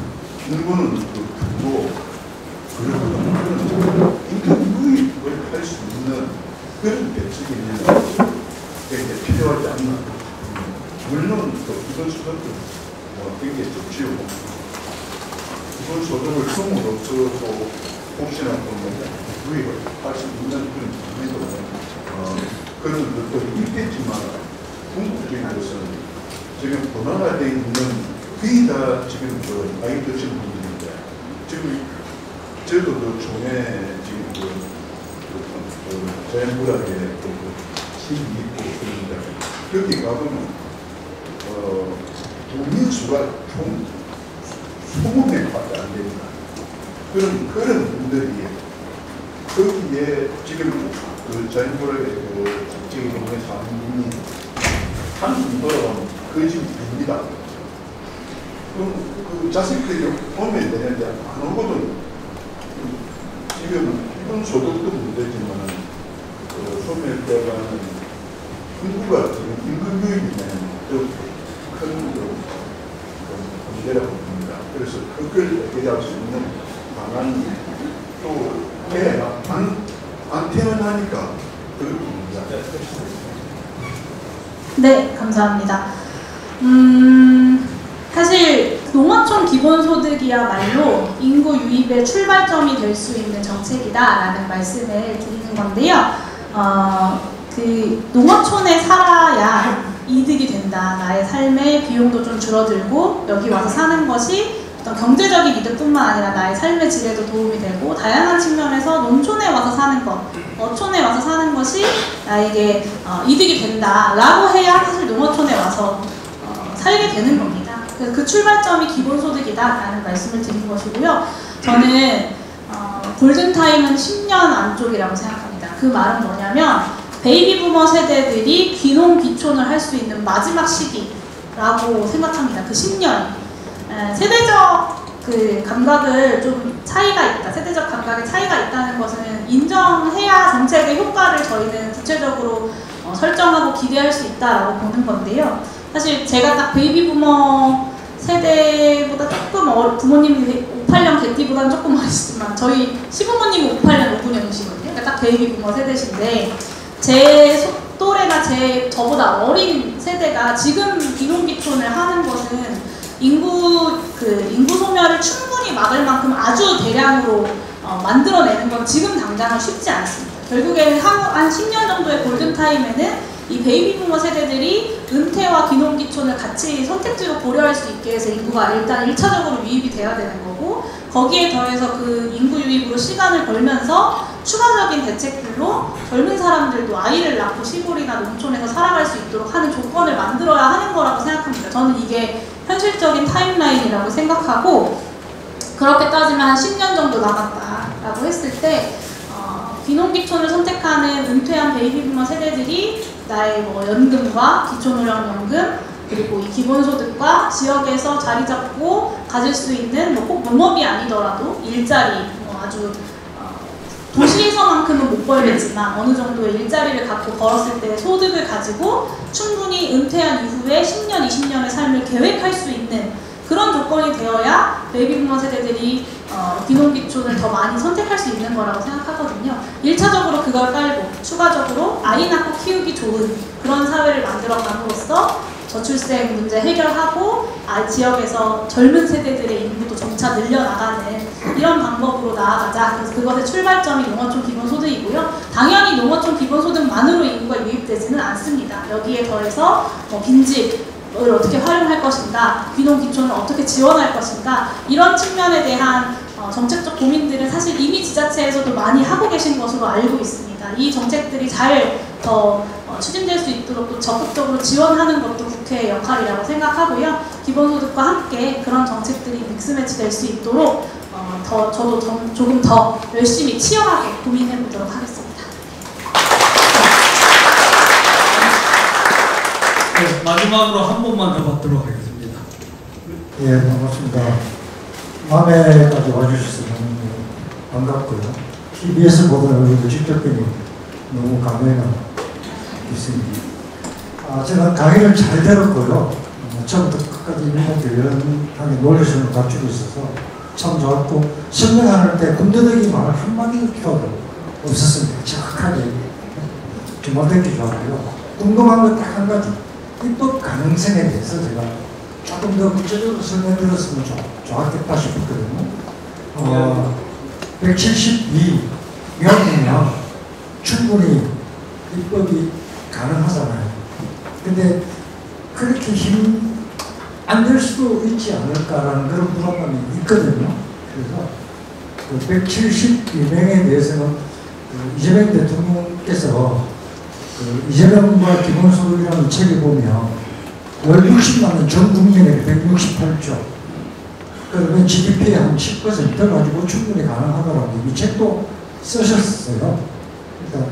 늙고는 크고, 그러면 인간 유입을 할 수 있는 그런 대책이 필요하지 않나. 물론 또 기본 수급도 굉장히 좋지요. 그또 혹시나 보면 우리가 86년 그런 장면도 그런 것들이 있겠지만 궁극적인 것은 지금 번화가에 있는 거의 다 지금 나이 드신 분들인데 지금 저도 종에 지금 자연물학에 힘이 있고 그런데 거기 가보면 동인수가 총 20명밖에 안 됩니다. 그런 분들이 거기에 지금 자연물학의 국제의 경우에 사는 분이 한숨 돌아가면 그 집이 됩니다. 그럼 그 자식들이 보면 되는데 안 오거든. 지금 기본 소득도 문제지만 소멸되어가는 인구가 지금 인구 교육이면 큰 문제라고 봅니다. 그래서 그걸 해결할 수 있는 방안이 또 안 태어나니까 그겁니다. 네, 감사합니다. 사실 농어촌 기본소득이야말로 인구 유입의 출발점이 될 수 있는 정책이다라는 말씀을 드리는 건데요. 그 농어촌에 살아야 이득이 된다. 나의 삶의 비용도 좀 줄어들고 여기 와서 사는 것이 어떤 경제적인 이득뿐만 아니라 나의 삶의 질에도 도움이 되고 다양한 측면에서 농촌에 와서 사는 것, 어촌에 와서 사는 것이 나에게 이득이 된다라고 해야 사실 농어촌에 와서 살게 되는 겁니다. 그래서 그 출발점이 기본소득이다라는 말씀을 드린 것이고요. 저는 골든타임은 10년 안쪽이라고 생각합니다. 그 말은 뭐냐면 베이비부머 세대들이 귀농 귀촌을 할 수 있는 마지막 시기라고 생각합니다. 그 10년이. 세대적 그 감각을 좀 차이가 있다. 세대적 감각에 차이가 있다는 것은 인정해야 정책의 효과를 저희는 구체적으로 설정하고 기대할 수 있다라고 보는 건데요. 사실 제가 딱 베이비부머 세대보다 조금 부모님이 58년 개띠보다는 조금 어리시지만 저희 시부모님이 58년 59년이시거든요. 그러니까 딱 베이비부머 세대신데 제 또래나 저보다 어린 세대가 지금 귀농귀촌을 하는 것은 인구 소멸을 충분히 막을 만큼 아주 대량으로 만들어내는 건 지금 당장은 쉽지 않습니다. 결국에는 한 10년 정도의 골든타임에는 이 베이비부머 세대들이 은퇴와 귀농귀촌을 같이 선택지로 고려할 수 있게 해서 인구가 일단 1차적으로 유입이 돼야 되는 거고 거기에 더해서 그 인구 유입으로 시간을 벌면서 추가적인 대책들로 젊은 사람들도 아이를 낳고 시골이나 농촌에서 살아갈 수 있도록 하는 조건을 만들어야 하는 거라고 생각합니다. 저는 이게 현실적인 타임라인이라고 생각하고 그렇게 따지면 한 10년 정도 남았다라고 했을 때 귀농귀촌을 선택하는 은퇴한 베이비부머 세대들이 나의 연금과 기초노령연금 그리고 이 기본소득과 지역에서 자리 잡고 가질 수 있는 꼭 농업이 아니더라도 일자리 아주 도시에서만큼은 못 벌겠지만 어느 정도의 일자리를 갖고 벌었을 때 소득을 가지고 충분히 은퇴한 이후에 10년, 20년의 삶을 계획할 수 있는 그런 조건이 되어야 베이비부머 세대들이 귀농귀촌을 더 많이 선택할 수 있는 거라고 생각하거든요. 1차적으로 그걸 깔고 추가적으로 아이 낳고 키우기 좋은 그런 사회를 만들어감으로써 저출생 문제 해결하고 지역에서 젊은 세대들의 인구도 점차 늘려나가는 이런 방법으로 나아가자. 그래서 그것의 출발점이 농어촌 기본소득이고요. 당연히 농어촌 기본소득만으로 인구가 유입되지는 않습니다. 여기에 더해서 빈집을 어떻게 활용할 것인가, 귀농귀촌을 어떻게 지원할 것인가 이런 측면에 대한 정책적 고민들은 사실 이미 지자체에서도 많이 하고 계신 것으로 알고 있습니다. 이 정책들이 잘 더 추진될 수 있도록 또 적극적으로 지원하는 것도 국회의 역할이라고 생각하고요. 기본소득과 함께 그런 정책들이 믹스매치 될 수 있도록 저도 조금 더 열심히 치열하게 고민해 보도록 하겠습니다. 네, 마지막으로 한 번만 더 받도록 하겠습니다. 예, 반갑습니다. 남해까지 와주셔서 너무 반갑고요. TBS 보던 얼굴도 직접 뵈니 너무 감회가 있습니다. 제가 강의를 잘 들었고요. 처음부터 끝까지 유연하게 논리성을 갖추고 있어서 참 좋았고 설명할 때 군더더기 말 한마디도 필요도 없었습니다. 정확하게 정말 듣기 좋았고요. 궁금한 건 딱 한 가지 입법 가능성에 대해서 제가 조금 더 구체적으로 설명드렸으면 좋았겠다 싶었거든요. 172명이면 충분히 입법이 가능하잖아요. 근데 그렇게 힘 안 될 수도 있지 않을까라는 그런 불안감이 있거든요. 그래서 그 172명에 대해서는 그 이재명 대통령께서 그 이재명과 기본소득이라는 책에 보면 월 60만 원 전 국민에게 168조, 그러면 GDP의 한 10% 가지고 충분히 가능하더라고 이 책도 쓰셨어요. 그러니까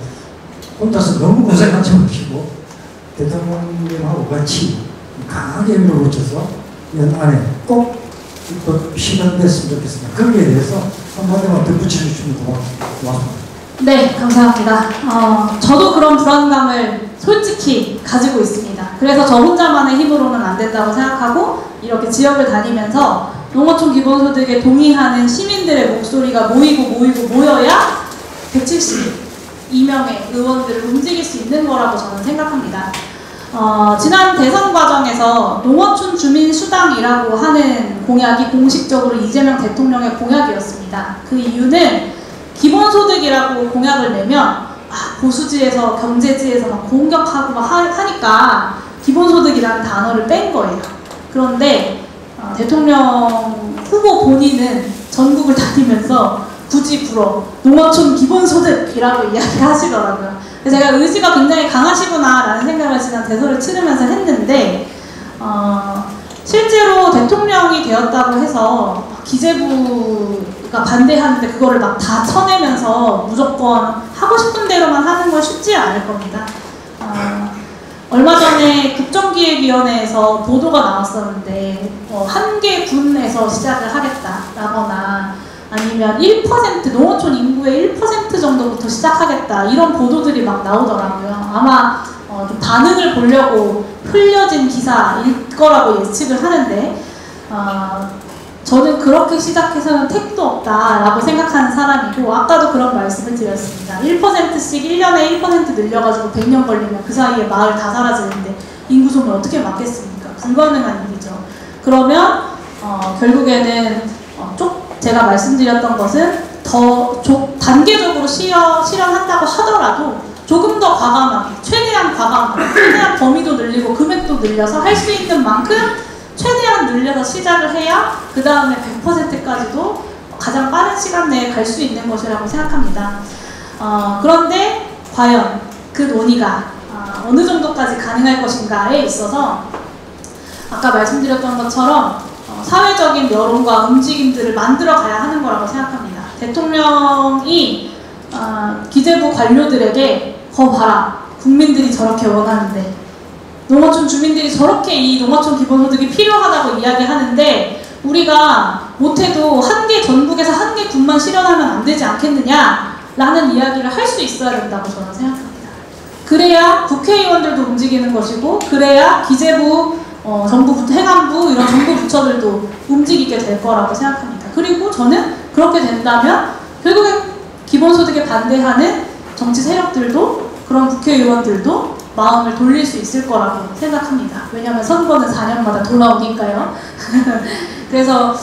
혼자서 너무 고생하지 마시고 대통령님하고 같이 강하게 밀어붙여서 연 안에 꼭 입법 실현됐으면 좋겠습니다. 거기에 대해서 한마디만 덧붙여주시면 고맙습니다. 네, 감사합니다. 저도 그런 불안감을 솔직히 가지고 있습니다. 그래서 저 혼자만의 힘으로는 안 된다고 생각하고 이렇게 지역을 다니면서 농어촌 기본소득에 동의하는 시민들의 목소리가 모여야 172명의 의원들을 움직일 수 있는 거라고 저는 생각합니다. 지난 대선 과정에서 농어촌 주민수당이라고 하는 공약이 공식적으로 이재명 대통령의 공약이었습니다. 그 이유는 기본소득이라고 공약을 내면 보수지에서 경제지에서 막 공격하고 막 하니까 기본소득이라는 단어를 뺀 거예요. 그런데 대통령 후보 본인은 전국을 다니면서 굳이 불어 농어촌 기본소득이라고 이야기하시더라고요. 제가 의지가 굉장히 강하시구나라는 생각을 지난 대선을 치르면서 했는데 실제로 대통령이 되었다고 해서 기재부가 반대하는데 그거를 막 다 쳐내면서 무조건 하고 싶은 대로만 하는 건 쉽지 않을 겁니다. 얼마 전에 국정기획위원회에서 보도가 나왔었는데 한 개 군에서 시작을 하겠다라거나 아니면 1% 농어촌 인구의 1% 정도부터 시작하겠다 이런 보도들이 막 나오더라고요. 아마 좀 반응을 보려고 흘려진 기사일 거라고 예측을 하는데 저는 그렇게 시작해서는 택도 없다라고 생각하는 사람이고 아까도 그런 말씀을 드렸습니다. 1%씩 1년에 1% 늘려가지고 100년 걸리면 그 사이에 마을 다 사라지는데 인구 소멸 어떻게 막겠습니까? 불가능한 일이죠. 그러면 결국에는 제가 말씀드렸던 것은 더 단계적으로 실현한다고 하더라도 조금 더 과감하게, 최대한 범위도 늘리고 금액도 늘려서 할 수 있는 만큼 최대한 늘려서 시작을 해야 그 다음에 100%까지도 가장 빠른 시간 내에 갈 수 있는 것이라고 생각합니다. 그런데 과연 그 논의가 어느 정도까지 가능할 것인가에 있어서 아까 말씀드렸던 것처럼 사회적인 여론과 움직임들을 만들어 가야 하는 거라고 생각합니다. 대통령이 기재부 관료들에게 봐라, 국민들이 저렇게 원하는데 농어촌 주민들이 저렇게 이 농어촌 기본소득이 필요하다고 이야기하는데 우리가 못해도 전국에서 한 개 군만 실현하면 안 되지 않겠느냐 라는 이야기를 할 수 있어야 된다고 저는 생각합니다. 그래야 국회의원들도 움직이는 것이고 그래야 기재부, 정부 행안부 이런 정부 부처들도 움직이게 될 거라고 생각합니다. 그리고 저는 그렇게 된다면 결국에 기본소득에 반대하는 정치 세력들도 그런 국회의원들도 마음을 돌릴 수 있을 거라고 생각합니다. 왜냐하면 선거는 4년마다 돌아오니까요. 그래서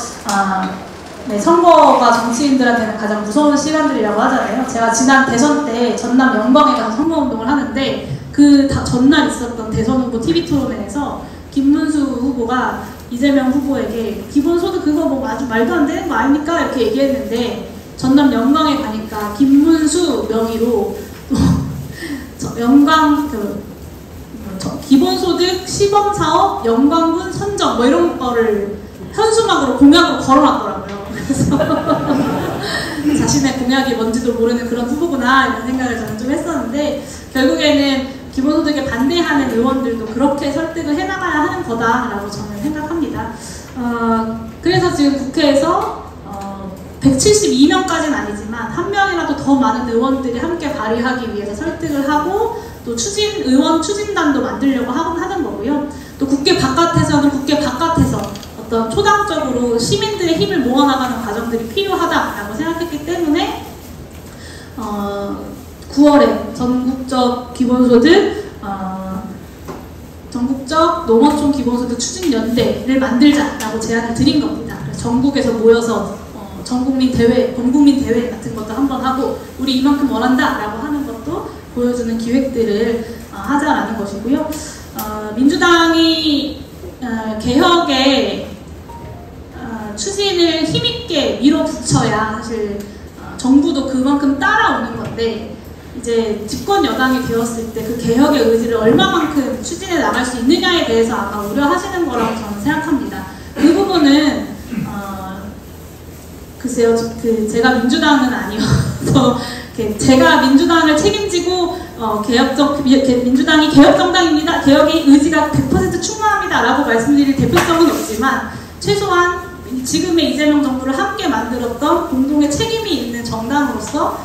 네, 선거가 정치인들한테는 가장 무서운 시간들이라고 하잖아요. 제가 지난 대선 때 전남 영광에 가서 선거운동을 하는데 그 전날 있었던 대선 후보 TV 토론회에서 김문수 후보가 이재명 후보에게 기본소득 그거 뭐 아주 말도 안 되는 거 아닙니까? 이렇게 얘기했는데 전남 영광에 가니까 김문수 명의로 영광 기본소득 시범사업 영광군 선정 뭐 이런 거를 현수막으로 공약으로 걸어놨더라고요. 그래서 자신의 공약이 뭔지도 모르는 그런 후보구나 이런 생각을 저는 좀 했었는데 결국에는 기본소득에 반대하는 의원들도 그렇게 설득을 해나가야 하는 거다라고 저는 생각합니다. 그래서 지금 국회에서 172명까지는 아니지만 한 명이라도 더 많은 의원들이 함께 발의하기 위해서 설득을 하고 또 의원 추진단도 만들려고 하는 거고요. 또 국회 바깥에서는 국회 바깥에서 어떤 초당적으로 시민들의 힘을 모아나가는 과정들이 필요하다라고 생각했기 때문에 9월에 전국적 기본소득 전국적 농어촌 기본소득 추진연대를 만들자라고 제안을 드린 겁니다. 그래서 전국에서 모여서 전국민 대회, 범국민 대회 같은 것도 한번 하고 우리 이만큼 원한다라고 하는 것도 보여주는 기획들을 하자라는 것이고요. 민주당이 개혁의 추진을 힘있게 밀어붙여야 사실 정부도 그만큼 따라오는 건데 이제 집권 여당이 되었을 때 그 개혁의 의지를 얼마만큼 추진해 나갈 수 있느냐에 대해서 아마 우려하시는 거라고 저는 생각합니다. 그 부분은 글쎄요, 제가 민주당은 아니어서 제가 민주당을 책임지고 민주당이 개혁 정당입니다, 개혁의 의지가 100% 충만합니다라고 말씀드릴 대표성은 없지만 최소한 지금의 이재명 정부를 함께 만들었던 공동의 책임이 있는 정당으로서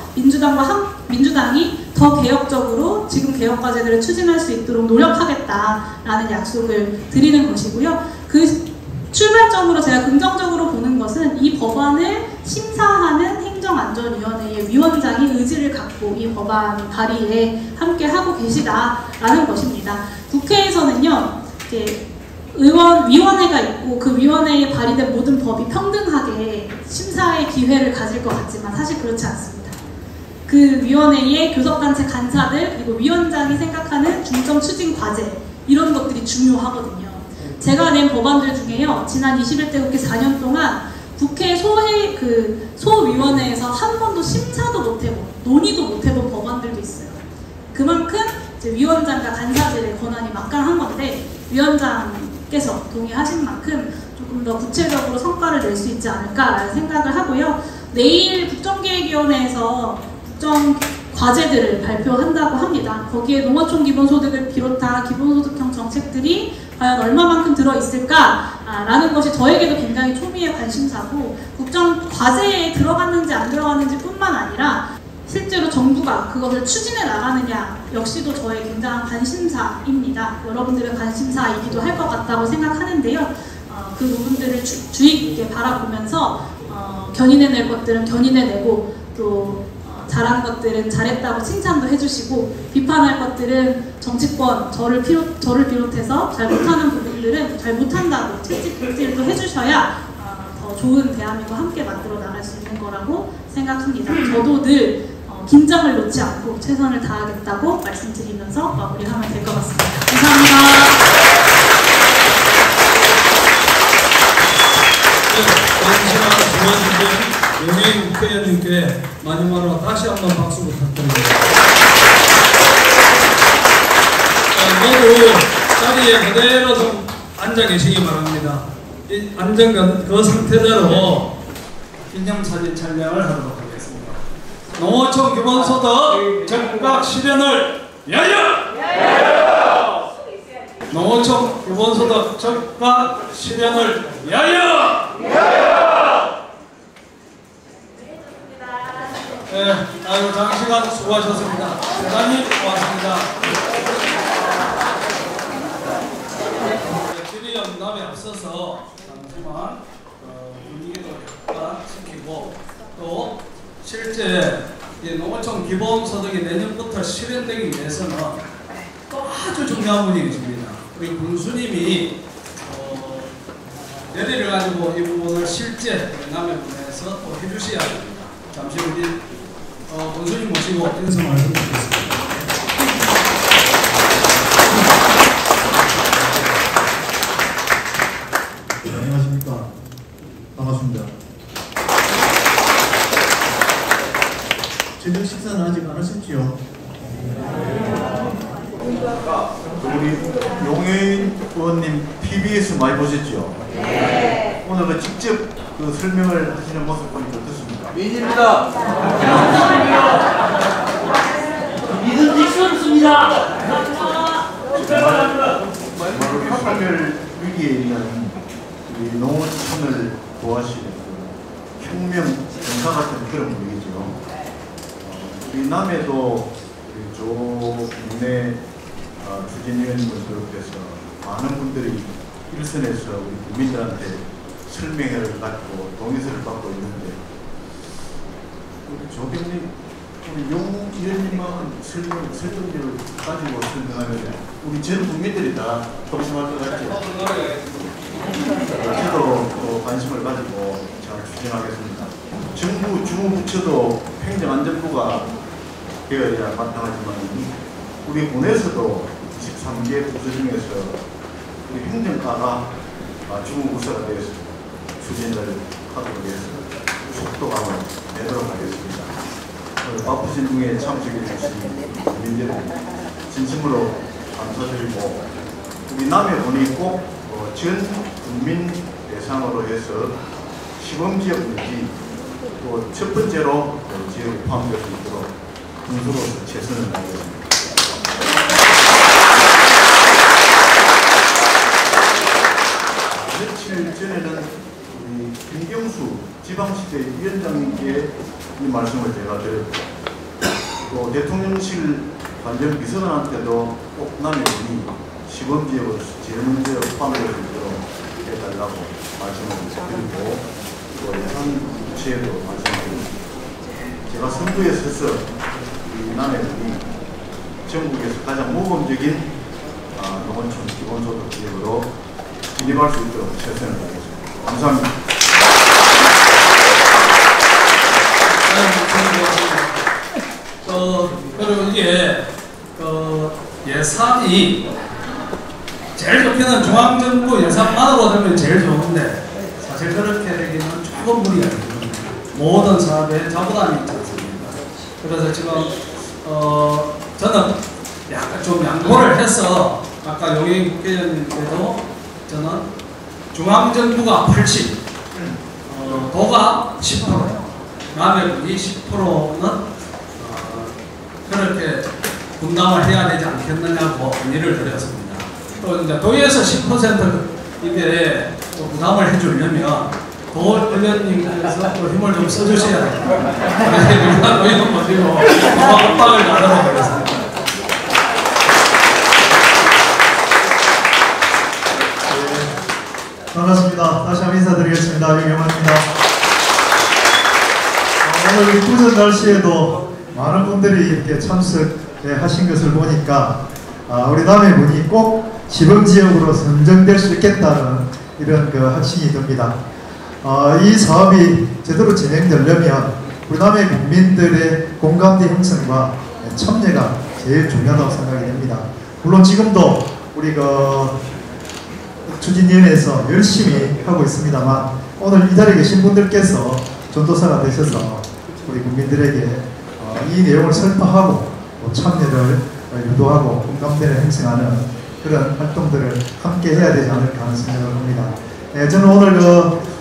민주당이 더 개혁적으로 지금 개혁 과제들을 추진할 수 있도록 노력하겠다라는 약속을 드리는 것이고요. 그 출발점으로 제가 긍정적으로 보는 것은 이 법안을 심사하는 행정안전위원회의 위원장이 의지를 갖고 이 법안 발의에 함께 하고 계시다라는 것입니다. 국회에서는요, 위원회가 있고 그 위원회에 발의된 모든 법이 평등하게 심사의 기회를 가질 것 같지만 사실 그렇지 않습니다. 그 위원회의 교섭단체 간사들 그리고 위원장이 생각하는 중점 추진 과제 이런 것들이 중요하거든요. 제가 낸 법안들 중에요, 지난 21대 국회 4년 동안 국회 소위원회에서 한 번도 심사도 못해본, 논의도 못해본 법안들도 있어요. 그만큼 이제 위원장과 간사들의 권한이 막강한 건데 위원장께서 동의하신 만큼 조금 더 구체적으로 성과를 낼 수 있지 않을까라는 생각을 하고요. 내일 국정기획위원회에서 국정 과제들을 발표한다고 합니다. 거기에 농어촌 기본소득을 비롯한 기본소득형 정책들이 과연 얼마만큼 들어있을까라는 것이 저에게도 굉장히 초미의 관심사고 국정 과제에 들어갔는지 안 들어갔는지 뿐만 아니라 실제로 정부가 그것을 추진해 나가느냐 역시도 저의 굉장한 관심사입니다. 여러분들의 관심사이기도 할 것 같다고 생각하는데요. 그 부분들을 주의 깊게 바라보면서 견인해낼 것들은 견인해내고 또 잘한 것들은 잘했다고 칭찬도 해주시고 비판할 것들은 정치권, 저를 비롯해서 잘 못하는 부분들은 잘 못한다고 채찍질도 해주셔야 더 좋은 대한민국 함께 만들어 나갈 수 있는 거라고 생각합니다. 저도 늘 긴장을 놓지 않고 최선을 다하겠다고 말씀드리면서 마무리하면 될 것 같습니다. 감사합니다. 용해인 국회의원님께 마지막으로 다시 한번 박수 부탁드립니다. 모두 자리에 그대로 좀 앉아 계시기 바랍니다. 앉은 그 상태대로 기념사진 촬영을 하도록 하겠습니다. 농어촌 기본소득 적각 실현을 위하여! 농어촌 기본소득 적각 실현을 위하여! 네, 아유, 장시간 수고하셨습니다. 대단히 고맙습니다. 질의응답에 앞서서 잠시만 분위기도 약간 시키고 또 실제 농어촌 기본소득이 내년부터 실현되기 위해서는 또 아주 중요한 분이 계십니다. 우리 군수님이 내리를 가지고 이 부분을 실제 남해군에서 또 해주셔야 됩니다. 잠시 우리 군수님 모시고 인사 말씀드리겠습니다. 안녕하십니까. 반갑습니다. 저녁 식사는 아직 안 하셨지요? 우리 용해인 의원님 PBS 많이 보셨죠? 네. 오늘 그 직접 그 설명을 하시는 모습 보니까 어떻습니까? 미입니다. 믿음직스럽습니다. 정말 판별 위기에 있는 우리 농어촌을 도와주시는 혁명 전사 같은 그런 분이죠. 우리 남해도 조국내 주진위원님을 비롯해서 많은 분들이 일선에서 우리 국민들한테 설명회를 갖고 동의서를 받고 있는데 우리 조경님, 우리 용 위원님만 설명지를 가지고 설명하면 우리 전 국민들이 다 동심할 것 같죠. 저도 또 관심을 가지고 잘 추진하겠습니다. 정부 주무부처도 행정안전부가 되어야 마땅하지만 우리 군에서도 23개 부서 중에서 우리 행정과가 주무부서가 되어서 추진을 하도록 해서 속도감을 내도록 하겠습니다. 바쁘신 중에 참석해 주신 국민들은 진심으로 감사드리고 우리 남해군이 꼭 전 국민 대상으로 해서 시범지역 내지 또 첫 번째로 지역에 포함될 수 있도록 군수로서 최선을 다하겠습니다. 며칠 전에는 우리 김경수 지방시대 위원장님께 이 말씀을 제가 드렸고 또 대통령실 관련 비서관한테도 꼭 남해군이 시범지역으로 제일 먼저 포함될 수 있도록 해달라고 말씀을 드리고 또 예산 부채에도 말씀드립니다. 제가 선두에 서서 우리 남해군이 전국에서 가장 모범적인 농어촌 기본소득 지역으로 진입할 수 있도록 최선을 다하겠습니다. 감사합니다. 그리고 이게 예산이 제일 좋게는 중앙정부 예산만으로 되면 제일 좋은데 사실 그렇게 되기는 조금 무리가 있습니다. 모든 사업에 자부담이 있지 않습니까? 그래서 지금 저는 약간 좀 양보를 해서 아까 용인 국회의원님께도 저는 중앙정부가 80, 도가 10%, 남해군이 10%는 그렇게 분담을 해야 되지 않겠느냐고 건의를 드렸습니다. 또 이제 도에서 10% 이게 또 부담을 해주려면 도 의원님께서 또 힘을 좀 써주셔야 됩니다. 그래서 도의원 모시고 압박을 나누도록 하겠습니다. 반갑습니다. 다시 한번 인사드리겠습니다. 유경환입니다. 오늘 이 푸른 날씨에도 많은 분들이 이렇게 참석하신 것을 보니까 우리 남해군이 꼭 시범지역으로 선정될 수 있겠다는 이런 확신이 듭니다. 이 사업이 제대로 진행되려면 우리 남해 국민들의 공감대 형성과 참여가 제일 중요하다고 생각이 됩니다. 물론 지금도 우리 추진위원회에서 열심히 하고 있습니다만 오늘 이 자리에 계신 분들께서 전도사가 되셔서 우리 국민들에게 이 내용을 설파하고 참여를 유도하고 공감대를 형성하는 그런 활동들을 함께 해야 되지 않을까 하는 생각을 합니다. 저는 오늘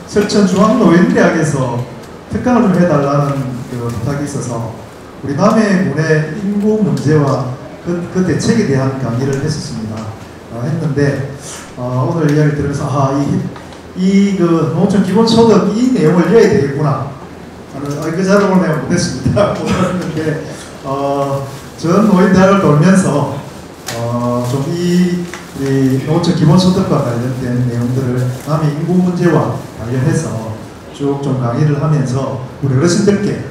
설천중앙노인대학에서 특강을 좀 해달라는 부탁이 있어서 우리 남해군의 인구 문제와 그 대책에 대한 강의를 했었습니다. 했는데 오늘 이야기를 들으면서 농촌 기본소득 이 내용을 이어야 되겠구나. 그 자료를 내가 못했습니다. 못했는데 전 노인대학을 돌면서 좀 이 농촌 기본소득과 관련된 내용들을 남의 인구 문제와 관련해서 쭉 좀 강의를 하면서 우리 어르신들께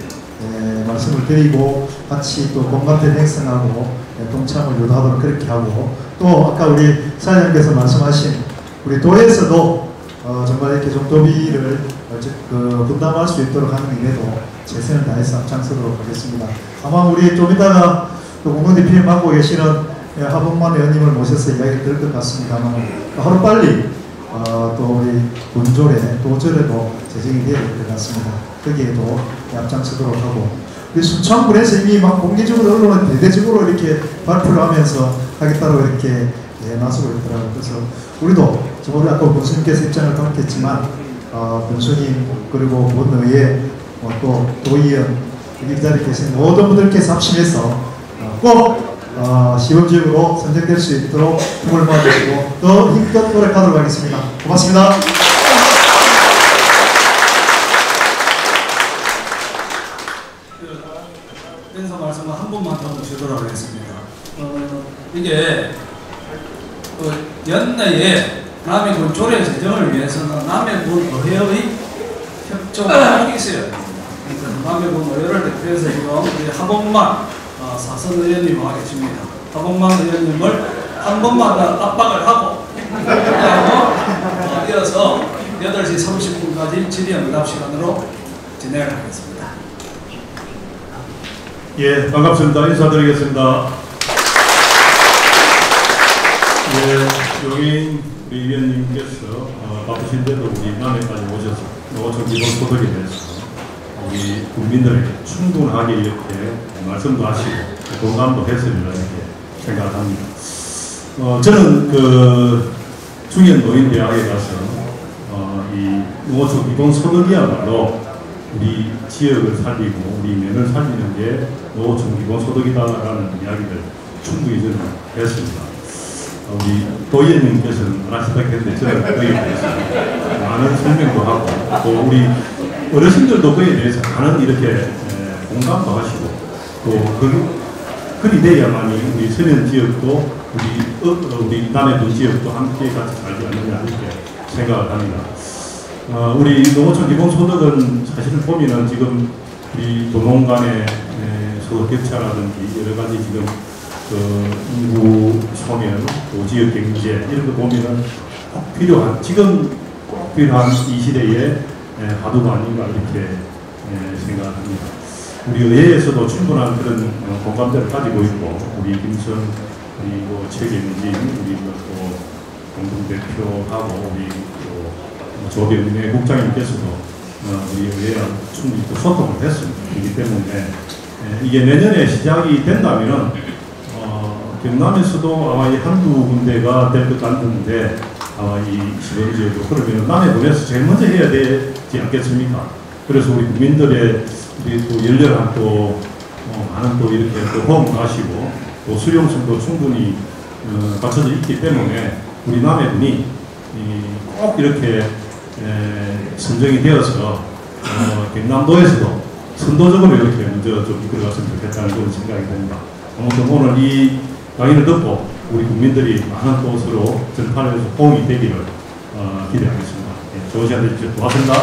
말씀을 드리고 같이 또 공감대를 형성하고 동참을 유도하도록 그렇게 하고 또 아까 우리 사장님께서 말씀하신 우리 도에서도 정말 이렇게 정도비를 분담할 수 있도록 하는 일에도 최선을 다해서 앞장서도록 하겠습니다. 아마 우리 좀 이따가 또 공동대표님 맡고 계시는 하범만 의원님을 모셔서 이야기를 들을 것 같습니다만 하루빨리 또 우리 본조례, 도조례도 제정이 되어야 될 것 같습니다. 거기에도 앞장서도록 하고 우리 순천군에서 이미 막 공개적으로 언론에 대대적으로 이렇게 발표를 하면서 하겠다고 이렇게 나서고 있더라고요. 그래서 우리도 우리 아까 군수님께서 입장을 밝혔지만 군수님 그리고 본의회 또 도의원 여기 자리에 계신 모든 분들께서 합심해서 꼭 시범지역으로 선정될 수 있도록 힘을 모아주시고 더 힘껏 노력하도록 하겠습니다. 고맙습니다. 인사 말씀을 한 번만 더 드리도록 하겠습니다. 이게 연내에 남해군 조례 제정을 위해서는 남해군 의회의 협조가 있어야 됩니다. 남해군 의회를 대표해서 지금 우리 하범만 사선 의원님 와 계십니다. 하범만 의원님을 한 번만 더 압박을 하고 이어서 8시 30분까지 질의응답 시간으로 진행을 하겠습니다. 예, 반갑습니다. 인사드리겠습니다. 예, 용인 우리 위원님께서 바쁘신데도 우리 남해까지 오셔서 노총 기본소득에 대해서 우리 국민들에게 충분하게 이렇게 말씀도 하시고 공감도 했으리라 이렇게 생각합니다. 저는 그 중현 노인대학에 가서 이 농어촌 기본소득이야말로 우리 지역을 살리고 우리 면을 살리는 게 농어촌 기본소득이다라는 이야기를 충분히 저는 했습니다. 우리 도의원님께서는 안 하시다겠는데 저는 그에 대해서 많은 설명도 하고 또 우리 어르신들도 그에 대해서 많은 이렇게 공감도 하시고 또 그리 돼야만이 우리 서면 지역도 우리 남해도 지역도 함께 같이 살지 않느냐 이렇게 생각을 합니다. 우리 농어촌 기본소득은 사실 보면은 지금 우리 도농 간의 소득 격차라든지 여러 가지 지금 인구 소멸, 또 지역 경제 이런 거 보면은 꼭 필요한 지금 꼭 필요한 이 시대에 화두가 아닌가 이렇게 생각합니다. 우리 의회에서도 충분한 그런 공감대를 가지고 있고 우리 김선 그리고 최경진 우리 또 공동대표하고 우리 조병래 국장님께서도 우리 의회랑 충분히 또 소통을 했습니다. 그렇기 때문에 이게 내년에 시작이 된다면은 경남에서도 아마 이 한두 군데가 될 것 같은데 아마 이 시범지역으로 그러면 남해군에서 제일 먼저 해야 되지 않겠습니까? 그래서 우리 국민들의 우리 또 열렬한 또 많은 또 이렇게 또 호응도 하시고 또 수용성도 충분히 갖춰져 있기 때문에 우리 남해군이 꼭 이렇게 선정이 되어서 경남도에서도 선도적으로 이렇게 먼저 좀 이끌어갔으면 좋겠다는 그런 생각이 듭니다. 아무튼 오늘 이 강의를 듣고 우리 국민들이 많은 곳으로 전파를 해서 호응이 되기를 기대하겠습니다. 좋은 시간 되십시오. 고맙습니다.